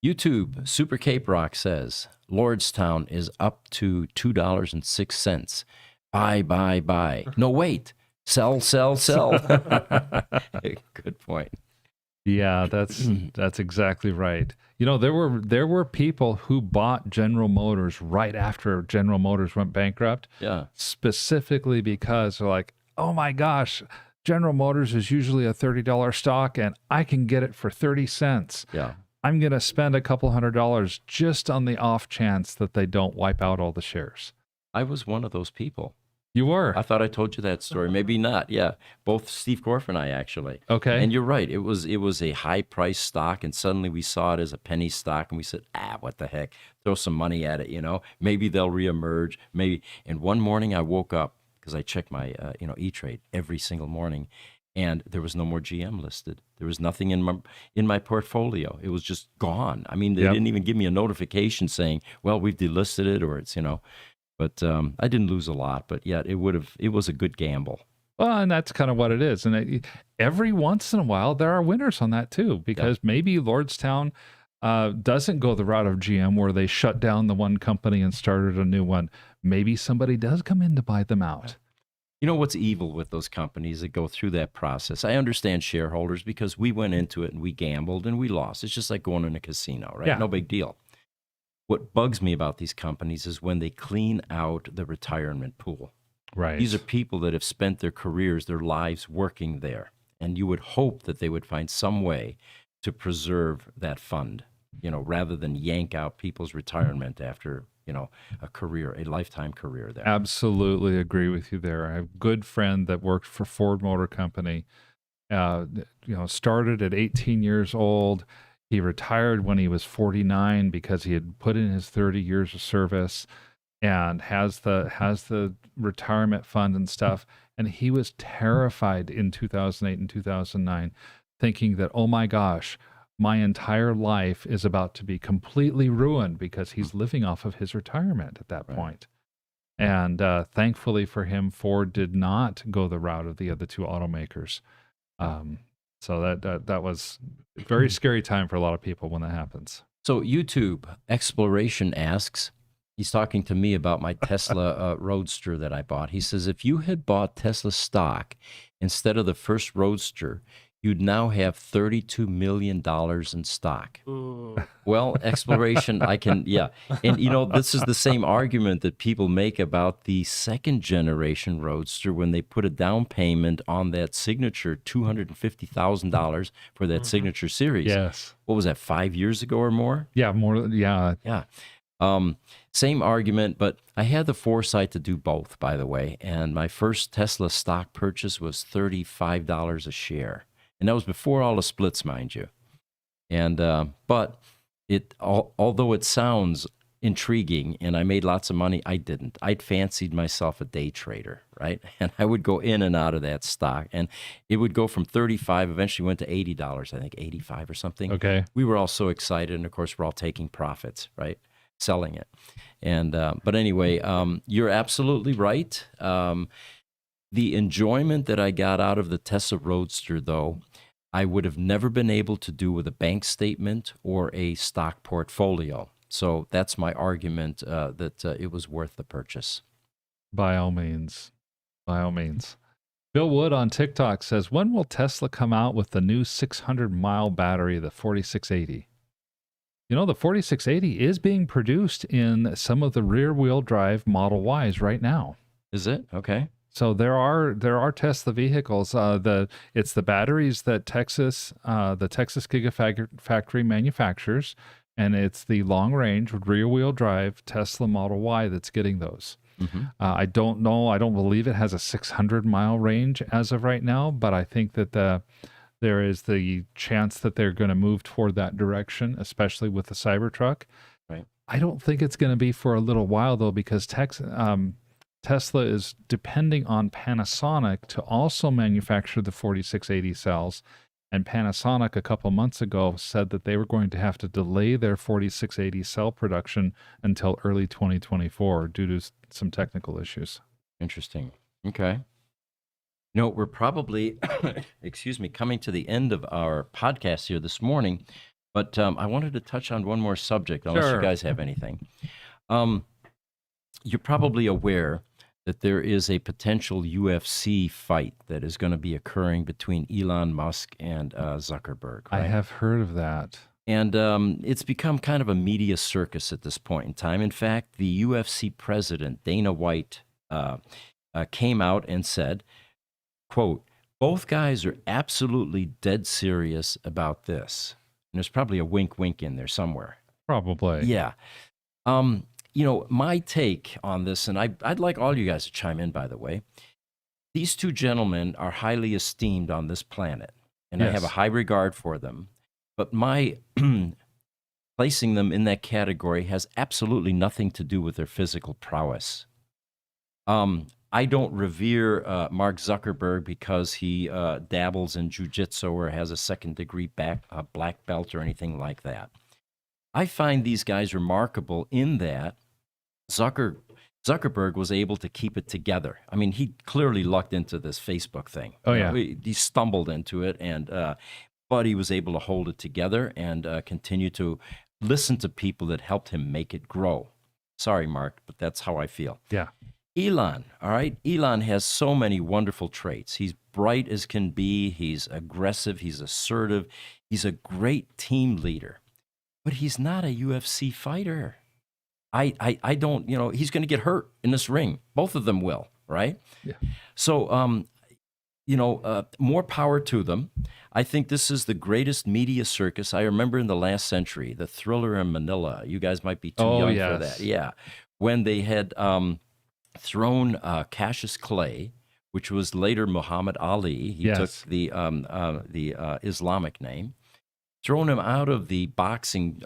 YouTube, Super Cape Rock says, Lordstown is up to $2.06. Buy. No, wait. Sell. Good point. Yeah, that's exactly right. You know, there were people who bought General Motors right after General Motors went bankrupt, Yeah. specifically because they're like, oh my gosh, General Motors is usually a $30 stock, and I can get it for 30 cents. Yeah. I'm going to spend a couple $100 just on the off chance that they don't wipe out all the shares. I was one of those people. You were. I thought I told you that story. Maybe not. Yeah. Both Steve Korf and I, actually. Okay. And you're right. It was a high price stock, and suddenly we saw it as a penny stock, and we said, what the heck? Throw some money at it, Maybe they'll reemerge. Maybe. And one morning I woke up, because I check my E-Trade every single morning, and there was no more GM listed. There was nothing in my portfolio. It was just gone. I mean, they Yep. didn't even give me a notification saying, well, we've delisted it, or it's. But I didn't lose a lot, but yet it was a good gamble. Well, and that's kind of what it is. And every once in a while, there are winners on that too, because maybe Lordstown doesn't go the route of GM where they shut down the one company and started a new one. Maybe somebody does come in to buy them out. You know what's evil with those companies that go through that process? I understand shareholders, because we went into it and we gambled and we lost. It's just like going in a casino, right? Yeah. No big deal. What bugs me about these companies is when they clean out the retirement pool. Right. These are people that have spent their careers, their lives working there. And you would hope that they would find some way to preserve that fund, rather than yank out people's retirement after, a lifetime career there. Absolutely agree with you there. I have a good friend that worked for Ford Motor Company, started at 18 years old. He retired when he was 49 because he had put in his 30 years of service, and has the retirement fund and stuff. And he was terrified in 2008 and 2009, thinking that, oh my gosh, my entire life is about to be completely ruined, because he's living off of his retirement at that point. And thankfully for him, Ford did not go the route of the other two automakers. So that was a very scary time for a lot of people when that happens. So YouTube Exploration asks, he's talking to me about my Tesla Roadster that I bought. He says, if you had bought Tesla stock instead of the first Roadster, you'd now have $32 million in stock. Ooh. Well, Exploration, yeah. And, this is the same argument that people make about the second generation Roadster when they put a down payment on that Signature, $250,000 for that Signature series. Yes. What was that, 5 years ago or more? Yeah, more. Yeah. Yeah. Same argument, but I had the foresight to do both, by the way. And my first Tesla stock purchase was $35 a share. And that was before all the splits, mind you. And but although it sounds intriguing and I made lots of money, I didn't. I'd fancied myself a day trader, right? And I would go in and out of that stock, and it would go from 35, eventually went to $80, I think 85 or something. Okay. We were all so excited, and of course we're all taking profits, right? Selling it. And but anyway, you're absolutely right. The enjoyment that I got out of the Tesla Roadster, though, I would have never been able to do with a bank statement or a stock portfolio. So that's my argument that it was worth the purchase. By all means. By all means. Bill Wood on TikTok says, when will Tesla come out with the new 600-mile battery, the 4680? The 4680 is being produced in some of the rear-wheel drive Model Ys right now. Is it? Okay. So there are Tesla vehicles. It's the batteries that the Texas Gigafactory manufactures, and it's the long-range rear-wheel drive Tesla Model Y that's getting those. Mm-hmm. I don't know. I don't believe it has a 600-mile range as of right now, but I think that there is the chance that they're going to move toward that direction, especially with the Cybertruck. Right. I don't think it's going to be for a little while, though, because Tesla is depending on Panasonic to also manufacture the 4680 cells. And Panasonic a couple months ago said that they were going to have to delay their 4680 cell production until early 2024 due to some technical issues. Interesting. Okay. We're probably, coming to the end of our podcast here this morning, but I wanted to touch on one more subject, unless you guys have anything. You're probably aware that there is a potential UFC fight that is going to be occurring between Elon Musk and Zuckerberg. Right? I have heard of that. And it's become kind of a media circus at this point in time. In fact, the UFC president, Dana White, came out and said, quote, both guys are absolutely dead serious about this. And there's probably a wink, wink in there somewhere. Probably. Yeah. My take on this, and I'd like all you guys to chime in, by the way. These two gentlemen are highly esteemed on this planet, and I have a high regard for them. But my placing them in that category has absolutely nothing to do with their physical prowess. I don't revere Mark Zuckerberg because he dabbles in jujitsu or has a second-degree black belt or anything like that. I find these guys remarkable in that Zuckerberg was able to keep it together. I mean, he clearly lucked into this Facebook thing. Oh, yeah. He stumbled into it, but he was able to hold it together and continue to listen to people that helped him make it grow. Sorry, Mark, but that's how I feel. Yeah. Elon, all right? Elon has so many wonderful traits. He's bright as can be. He's aggressive. He's assertive. He's a great team leader. But he's not a UFC fighter. I don't, he's going to get hurt in this ring. Both of them will, right? Yeah. So, more power to them. I think this is the greatest media circus I remember in the last century, the Thriller in Manila. You guys might be too young for that. Yeah. When they had thrown Cassius Clay, which was later Muhammad Ali. He took the Islamic name. Thrown him out of the boxing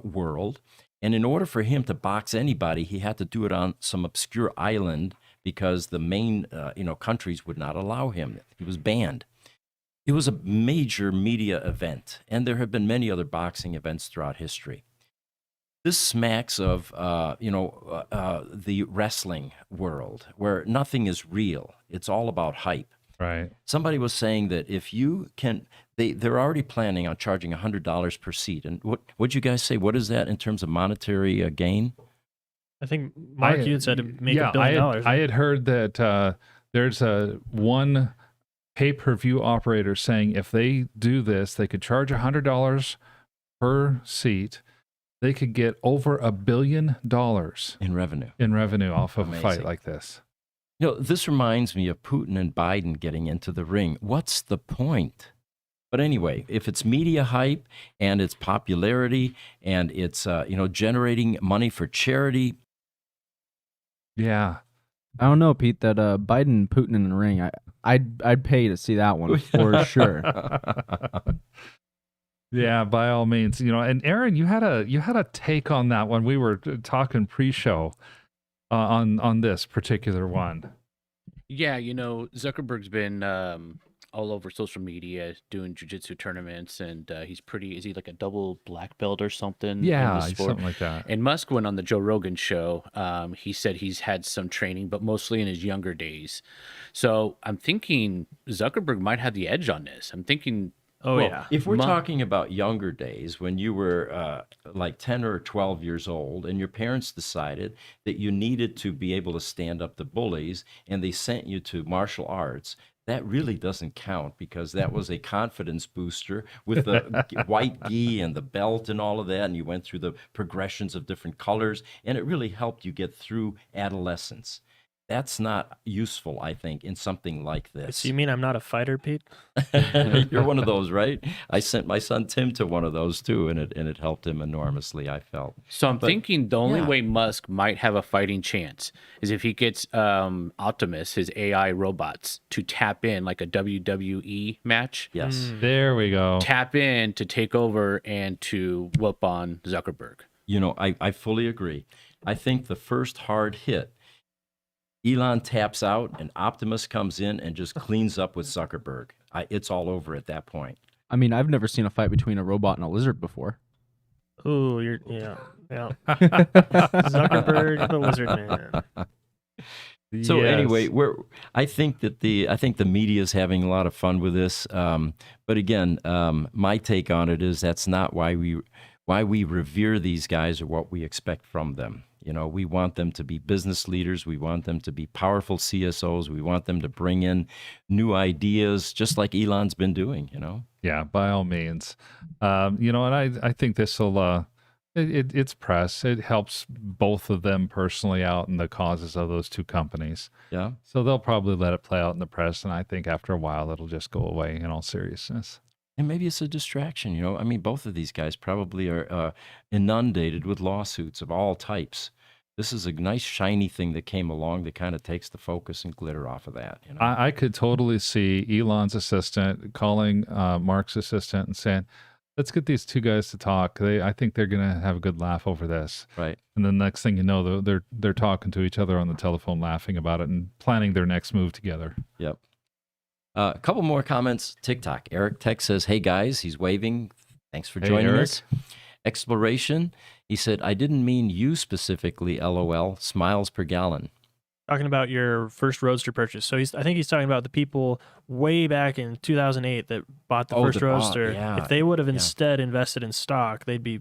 world. And in order for him to box anybody, he had to do it on some obscure island because the main countries would not allow him. He was banned. It was a major media event, and there have been many other boxing events throughout history. This smacks of the wrestling world where nothing is real. It's all about hype. Right. Somebody was saying that if you can, they're already planning on charging $100 per seat. And what'd you guys say? What is that in terms of monetary gain? I think Mark, you had said to make $1 billion. I had heard that there's one pay-per-view operator saying if they do this, they could charge $100 per seat. They could get over $1 billion In revenue. Off of a fight Amazing. like this. You know, this reminds me of Putin and Biden getting into the ring. What's the point? But anyway, if it's media hype and it's popularity and it's generating money for charity, Yeah. I don't know, Pete. That Biden and Putin in the ring, I'd pay to see that one for sure. Yeah, by all means. And Aaron, you had a take on that when we were talking pre-show on this particular one. Yeah, Zuckerberg's been all over social media doing jiu-jitsu tournaments, and is he like a double black belt or something? in Yeah, the sport? something like that. And Musk went on the Joe Rogan show. He said he's had some training, but mostly in his younger days. So I'm thinking Zuckerberg might have the edge on this. I'm thinking, Oh, well, yeah. if we're Mu- talking about younger days, when you were like 10 or 12 years old and your parents decided that you needed to be able to stand up to bullies and they sent you to martial arts, that really doesn't count because that was a confidence booster with the white gi and the belt and all of that. And you went through the progressions of different colors and it really helped you get through adolescence. That's not useful, I think, in something like this. So you mean I'm not a fighter, Pete? You're one of those, right? I sent my son Tim to one of those too, and it helped him enormously, I felt. so I'm thinking the only yeah. way Musk might have a fighting chance is if he gets Optimus, his AI robots, to tap in like a WWE match. Yes. There we go. Tap in to take over and to whoop on Zuckerberg. I fully agree. I think the first hard hit, Elon taps out and Optimus comes in and just cleans up with Zuckerberg. It's all over at that point. I mean, I've never seen a fight between a robot and a lizard before. Ooh, yeah. Zuckerberg, the lizard man. So Yes. anyway, I think the media is having a lot of fun with this. But again, my take on it is that's not why we revere these guys or what we expect from them. We want them to be business leaders. We want them to be powerful CSOs. We want them to bring in new ideas, just like Elon's been doing. Yeah, by all means. And I think this will, it's press. It helps both of them personally out in the causes of those two companies. Yeah. So they'll probably let it play out in the press. And I think after a while, it'll just go away in all seriousness. And maybe it's a distraction. I mean, both of these guys probably are inundated with lawsuits of all types. This is a nice shiny thing that came along that kind of takes the focus and glitter off of that. I could totally see Elon's assistant calling Mark's assistant and saying, let's get these two guys to talk. I think they're going to have a good laugh over this. Right. And then next thing you know, they're talking to each other on the telephone, laughing about it and planning their next move together. Yep. A couple more comments. TikTok. Eric Tech says, hey, guys. He's waving. Thanks for Hey, joining Eric. us. Exploration. He said, I didn't mean you specifically, LOL. Smiles per gallon. Talking about your first Roadster purchase. So I think he's talking about the people way back in 2008 that bought the first that bought, Roadster. yeah. If they would have Yeah. instead invested in stock, they'd be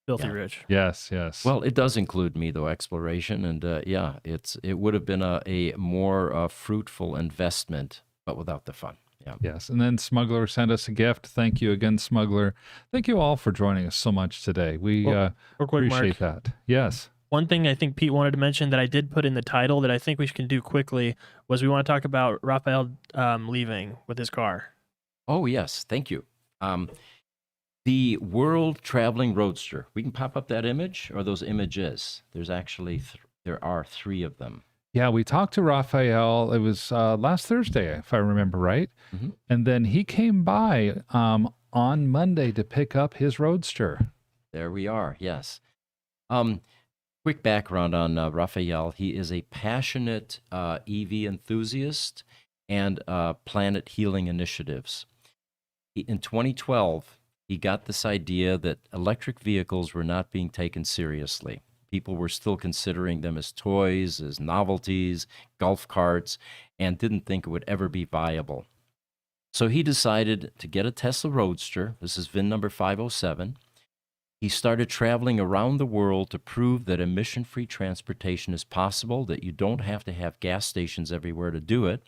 filthy Yeah. rich. Yes. Well, it does include me, though, Exploration. And it would have been a more fruitful investment, but without the fun. Yeah. Yes. And then Smuggler sent us a gift. Thank you again, Smuggler. Thank you all for joining us so much today. We Well, real quick, appreciate Mark. that. Yes. One thing I think Pete wanted to mention that I did put in the title that I think we can do quickly was we want to talk about Raphael leaving with his car. Oh, yes. Thank you. The World Traveling Roadster. We can pop up that image or those images. There's actually, there are 3 of them. Yeah, we talked to Raphael. It was last Thursday, if I remember right. Mhm. And then he came by on Monday to pick up his Roadster. There we are. Yes. Quick background on Raphael. He is a passionate EV enthusiast and planet healing initiatives. In 2012, he got this idea that electric vehicles were not being taken seriously. People were still considering them as toys, as novelties, golf carts, and didn't think it would ever be viable. So he decided to get a Tesla Roadster. This is VIN number 507. He started traveling around the world to prove that emission-free transportation is possible, that you don't have to have gas stations everywhere to do it.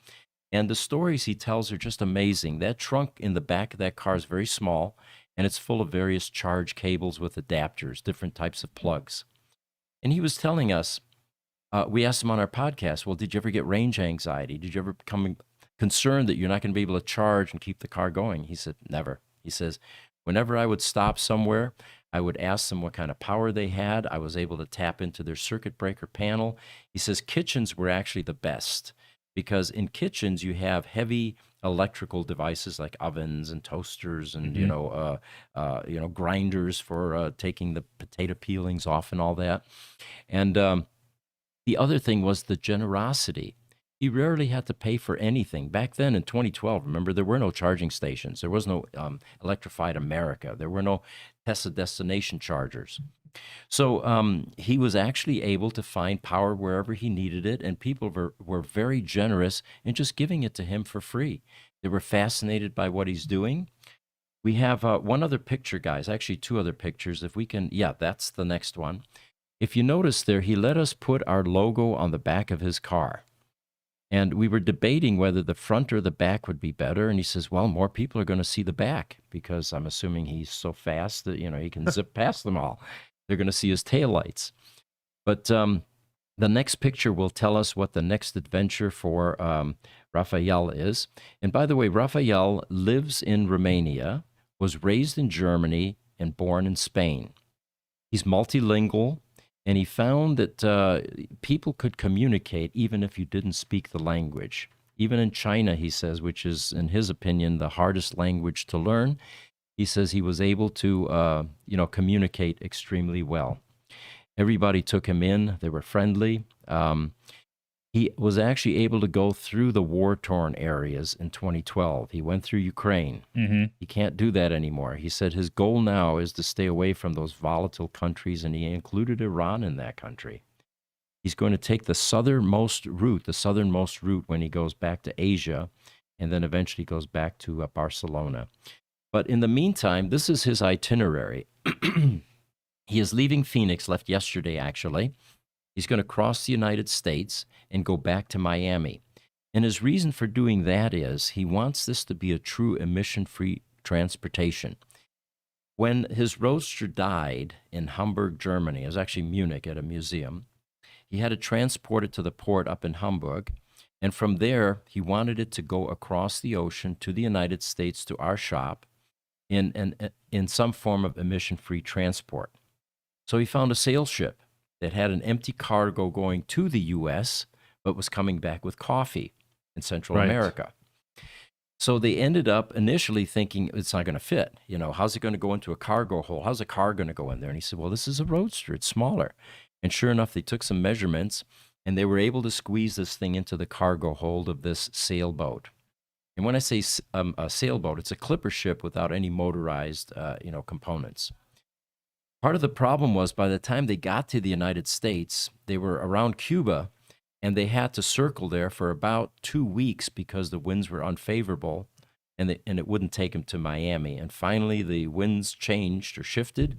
And the stories he tells are just amazing. That trunk in the back of that car is very small, and it's full of various charge cables with adapters, different types of plugs. And he was telling us, we asked him on our podcast, well, did you ever get range anxiety? Did you ever become concerned that you're not going to be able to charge and keep the car going? He said, never. He says, whenever I would stop somewhere, I would ask them what kind of power they had. I was able to tap into their circuit breaker panel. He says kitchens were actually the best because in kitchens you have heavy electrical devices like ovens and toasters and grinders for taking the potato peelings off and all that. And the other thing was the generosity. He rarely had to pay for anything. Back then in 2012, remember, there were no charging stations. There was no electrified America. There were no Tesla destination chargers. So he was actually able to find power wherever he needed it, and people were very generous in just giving it to him for free. They were fascinated by what he's doing. We have one other picture, guys, actually two other pictures. If we can, yeah, that's the next one. If you notice there, he let us put our logo on the back of his car. And we were debating whether the front or the back would be better. And he says, well, more people are going to see the back because I'm assuming he's so fast that, he can zip past them all. They're going to see his taillights. But the next picture will tell us what the next adventure for Raphael is. And by the way, Raphael lives in Romania, was raised in Germany, and born in Spain. He's multilingual. And he found that people could communicate even if you didn't speak the language. Even in China, he says, which is, in his opinion, the hardest language to learn, he says he was able to, communicate extremely well. Everybody took him in. They were friendly. He was actually able to go through the war-torn areas in 2012. He went through Ukraine. Mm-hmm. He can't do that anymore. He said his goal now is to stay away from those volatile countries, and he included Iran in that country. He's going to take the southernmost route when he goes back to Asia, and then eventually goes back to Barcelona. But in the meantime, this is his itinerary. He is leaving Phoenix, left yesterday actually. He's going to cross the United States and go back to Miami. And his reason for doing that is he wants this to be a true emission-free transportation. When his Roadster died in Hamburg, Germany, it was actually Munich at a museum, he had to transport it to the port up in Hamburg. And from there, he wanted it to go across the ocean to the United States, to our shop, in some form of emission-free transport. So he found a sail ship that had an empty cargo going to the U.S., but was coming back with coffee in Central America. So they ended up initially thinking it's not going to fit. How's it going to go into a cargo hold? How's a car going to go in there? And he said, well, this is a Roadster. It's smaller. And sure enough, they took some measurements, and they were able to squeeze this thing into the cargo hold of this sailboat. And when I say a sailboat, it's a clipper ship without any motorized, components. Part of the problem was by the time they got to the United States, they were around Cuba, and they had to circle there for about 2 weeks because the winds were unfavorable, and it wouldn't take him to Miami. And finally, the winds changed or shifted.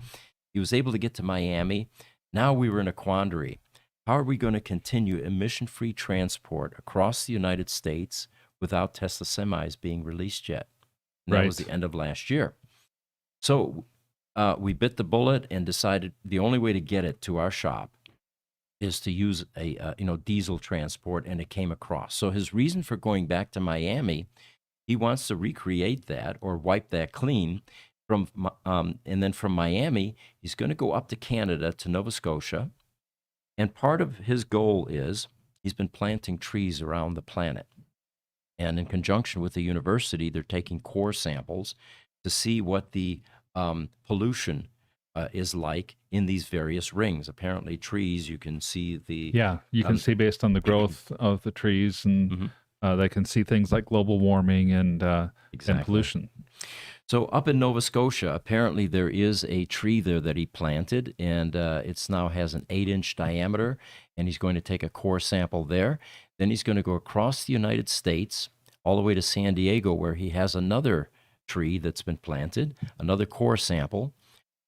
He was able to get to Miami. Now we were in a quandary. How are we going to continue emission-free transport across the United States without Tesla semis being released yet? And that was the end of last year. So we bit the bullet and decided the only way to get it to our shop is to use a diesel transport, and it came across. So his reason for going back to Miami, he wants to recreate that or wipe that clean from, and then from Miami, he's going to go up to Canada, to Nova Scotia, and part of his goal is he's been planting trees around the planet. And in conjunction with the university, they're taking core samples to see what the pollution is like in these various rings. Apparently, trees, you can see the... Yeah, you can see based on the growth of the trees, and they can see things like global warming and pollution. So up in Nova Scotia, apparently there is a tree there that he planted, and it's now has an 8-inch diameter, and he's going to take a core sample there. Then he's going to go across the United States, all the way to San Diego, where he has another tree that's been planted, another core sample.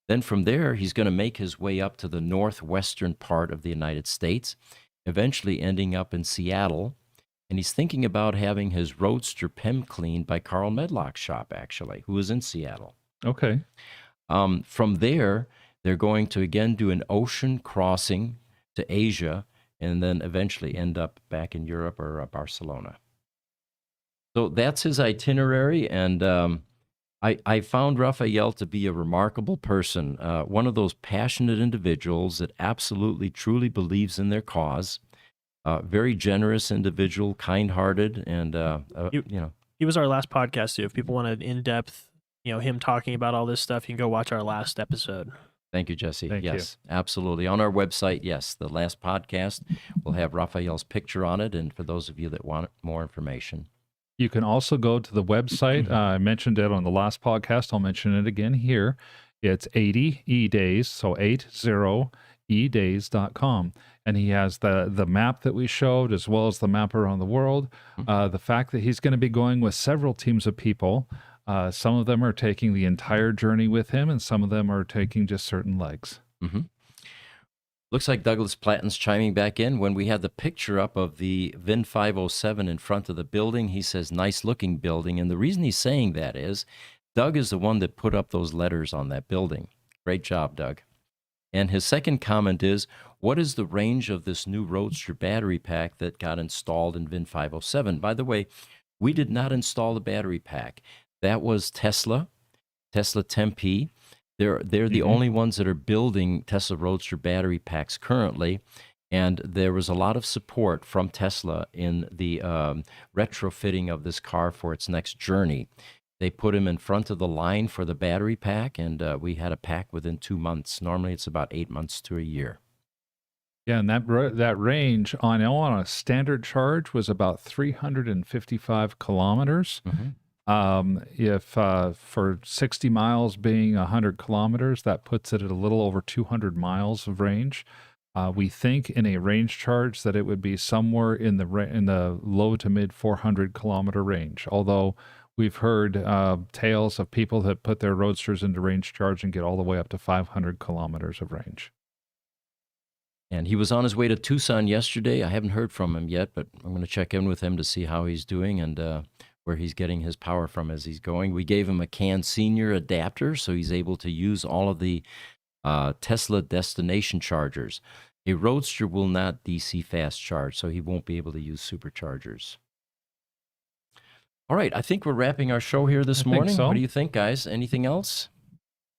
Then from there, he's going to make his way up to the northwestern part of the United States, eventually ending up in Seattle. And he's thinking about having his Roadster PEM cleaned by Carl Medlock's shop, actually, who is in Seattle. Okay. From there, they're going to again do an ocean crossing to Asia and then eventually end up back in Europe or Barcelona. So that's his itinerary. And I found Raphael to be a remarkable person, one of those passionate individuals that absolutely, truly believes in their cause. Very generous individual, kind-hearted, and He was our last podcast too. If people want an in-depth, him talking about all this stuff, you can go watch our last episode. Thank you, Jesse. Thank you. Yes, absolutely. On our website, yes, the last podcast will have Raphael's picture on it, and for those of you that want more information. You can also go to the website. I mentioned it on the last podcast. I'll mention it again here. It's 80 eDays, so 80edays.com. And he has the map that we showed, as well as the map around the world. The fact that he's going to be going with several teams of people. Some of them are taking the entire journey with him, and some of them are taking just certain legs. Mm-hmm. Looks like Douglas Platton's chiming back in. When we had the picture up of the VIN 507 in front of the building, he says, nice looking building. And the reason he's saying that is Doug is the one that put up those letters on that building. Great job, Doug. And his second comment is, what is the range of this new Roadster battery pack that got installed in VIN 507? By the way, we did not install the battery pack. That was Tesla Tempe. They're the only ones that are building Tesla Roadster battery packs currently, and there was a lot of support from Tesla in the retrofitting of this car for its next journey. They put him in front of the line for the battery pack, and we had a pack within 2 months. Normally, it's about 8 months to a year. Yeah, and that range on a standard charge was about 355 kilometers. Mm-hmm. If for 60 miles being 100 kilometers, that puts it at a little over 200 miles of range. We think in a range charge that it would be somewhere in the low to mid 400 kilometer range. Although we've heard tales of people that put their Roadsters into range charge and get all the way up to 500 kilometers of range. And he was on his way to Tucson yesterday. I haven't heard from him yet, but I'm going to check in with him to see how he's doing and where he's getting his power from as he's going. We gave him a CAN Senior adapter, so he's able to use all of the Tesla destination chargers. A Roadster will not DC fast charge, so he won't be able to use superchargers. All right, I think we're wrapping our show here this morning. So. What do you think, guys? Anything else?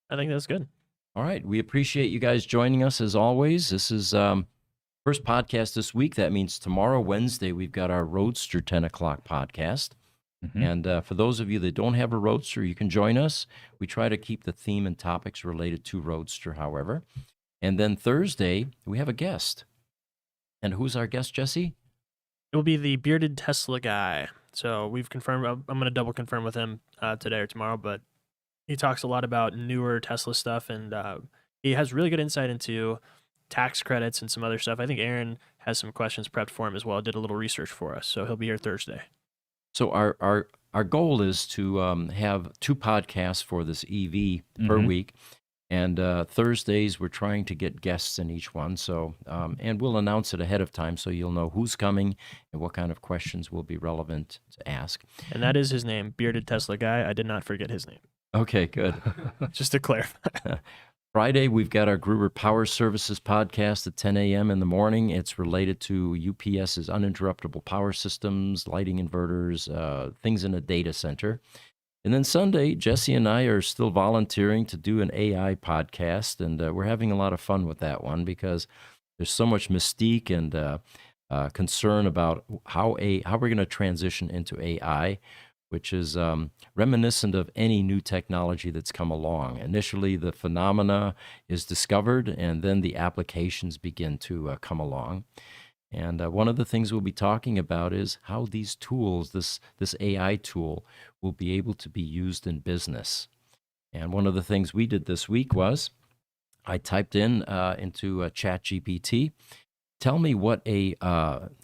I think that's good. All right, we appreciate you guys joining us as always. This is first podcast this week. That means tomorrow, Wednesday, we've got our Roadster 10 o'clock podcast. Mm-hmm. And for those of you that don't have a Roadster, you can join us. We try to keep the theme and topics related to Roadster, however. And then Thursday, we have a guest. And who's our guest, Jesse? It will be the bearded Tesla guy. So we've confirmed. I'm going to double confirm with him today or tomorrow. But he talks a lot about newer Tesla stuff, and he has really good insight into tax credits and some other stuff. I think Aaron has some questions prepped for him as well. Did a little research for us, so he'll be here Thursday. So our goal is to have 2 podcasts for this EV per week, and Thursdays we're trying to get guests in each one. So and we'll announce it ahead of time so you'll know who's coming and what kind of questions will be relevant to ask. And that is his name, bearded Tesla guy. I did not forget his name. Okay, good. Just to clarify. Friday, we've got our Gruber Power Services podcast at 10 a.m. in the morning. It's related to UPS's uninterruptible power systems, lighting inverters, things in a data center. And then Sunday, Jesse and I are still volunteering to do an AI podcast, and we're having a lot of fun with that one because there's so much mystique and concern about how we're going to transition into AI, which is reminiscent of any new technology that's come along. Initially, the phenomena is discovered, and then the applications begin to come along. And one of the things we'll be talking about is how these tools, this AI tool, will be able to be used in business. And one of the things we did this week was I typed into ChatGPT, tell me what a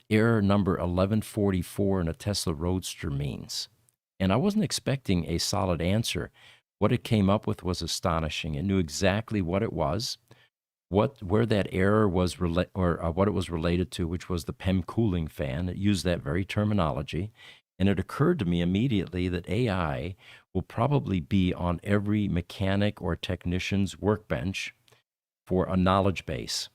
error number 1144 in a Tesla Roadster means. And I wasn't expecting a solid answer. What it came up with was astonishing. It knew exactly what it was, where that error was what it was related to, which was the PEM cooling fan. It used that very terminology. And it occurred to me immediately that AI will probably be on every mechanic or technician's workbench for a knowledge base.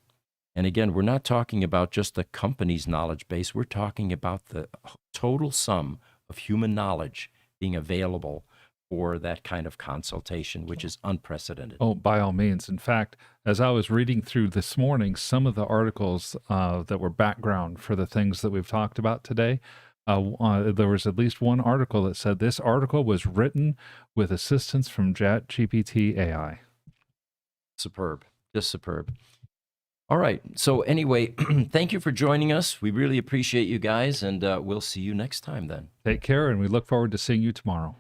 And again, we're not talking about just the company's knowledge base. We're talking about the total sum of human knowledge being available for that kind of consultation, which is unprecedented. Oh, by all means. In fact, as I was reading through this morning, some of the articles that were background for the things that we've talked about today, there was at least one article that said this article was written with assistance from ChatGPT AI. Superb. Just superb. All right. So anyway, thank you for joining us. We really appreciate you guys, and we'll see you next time then. Take care, and we look forward to seeing you tomorrow.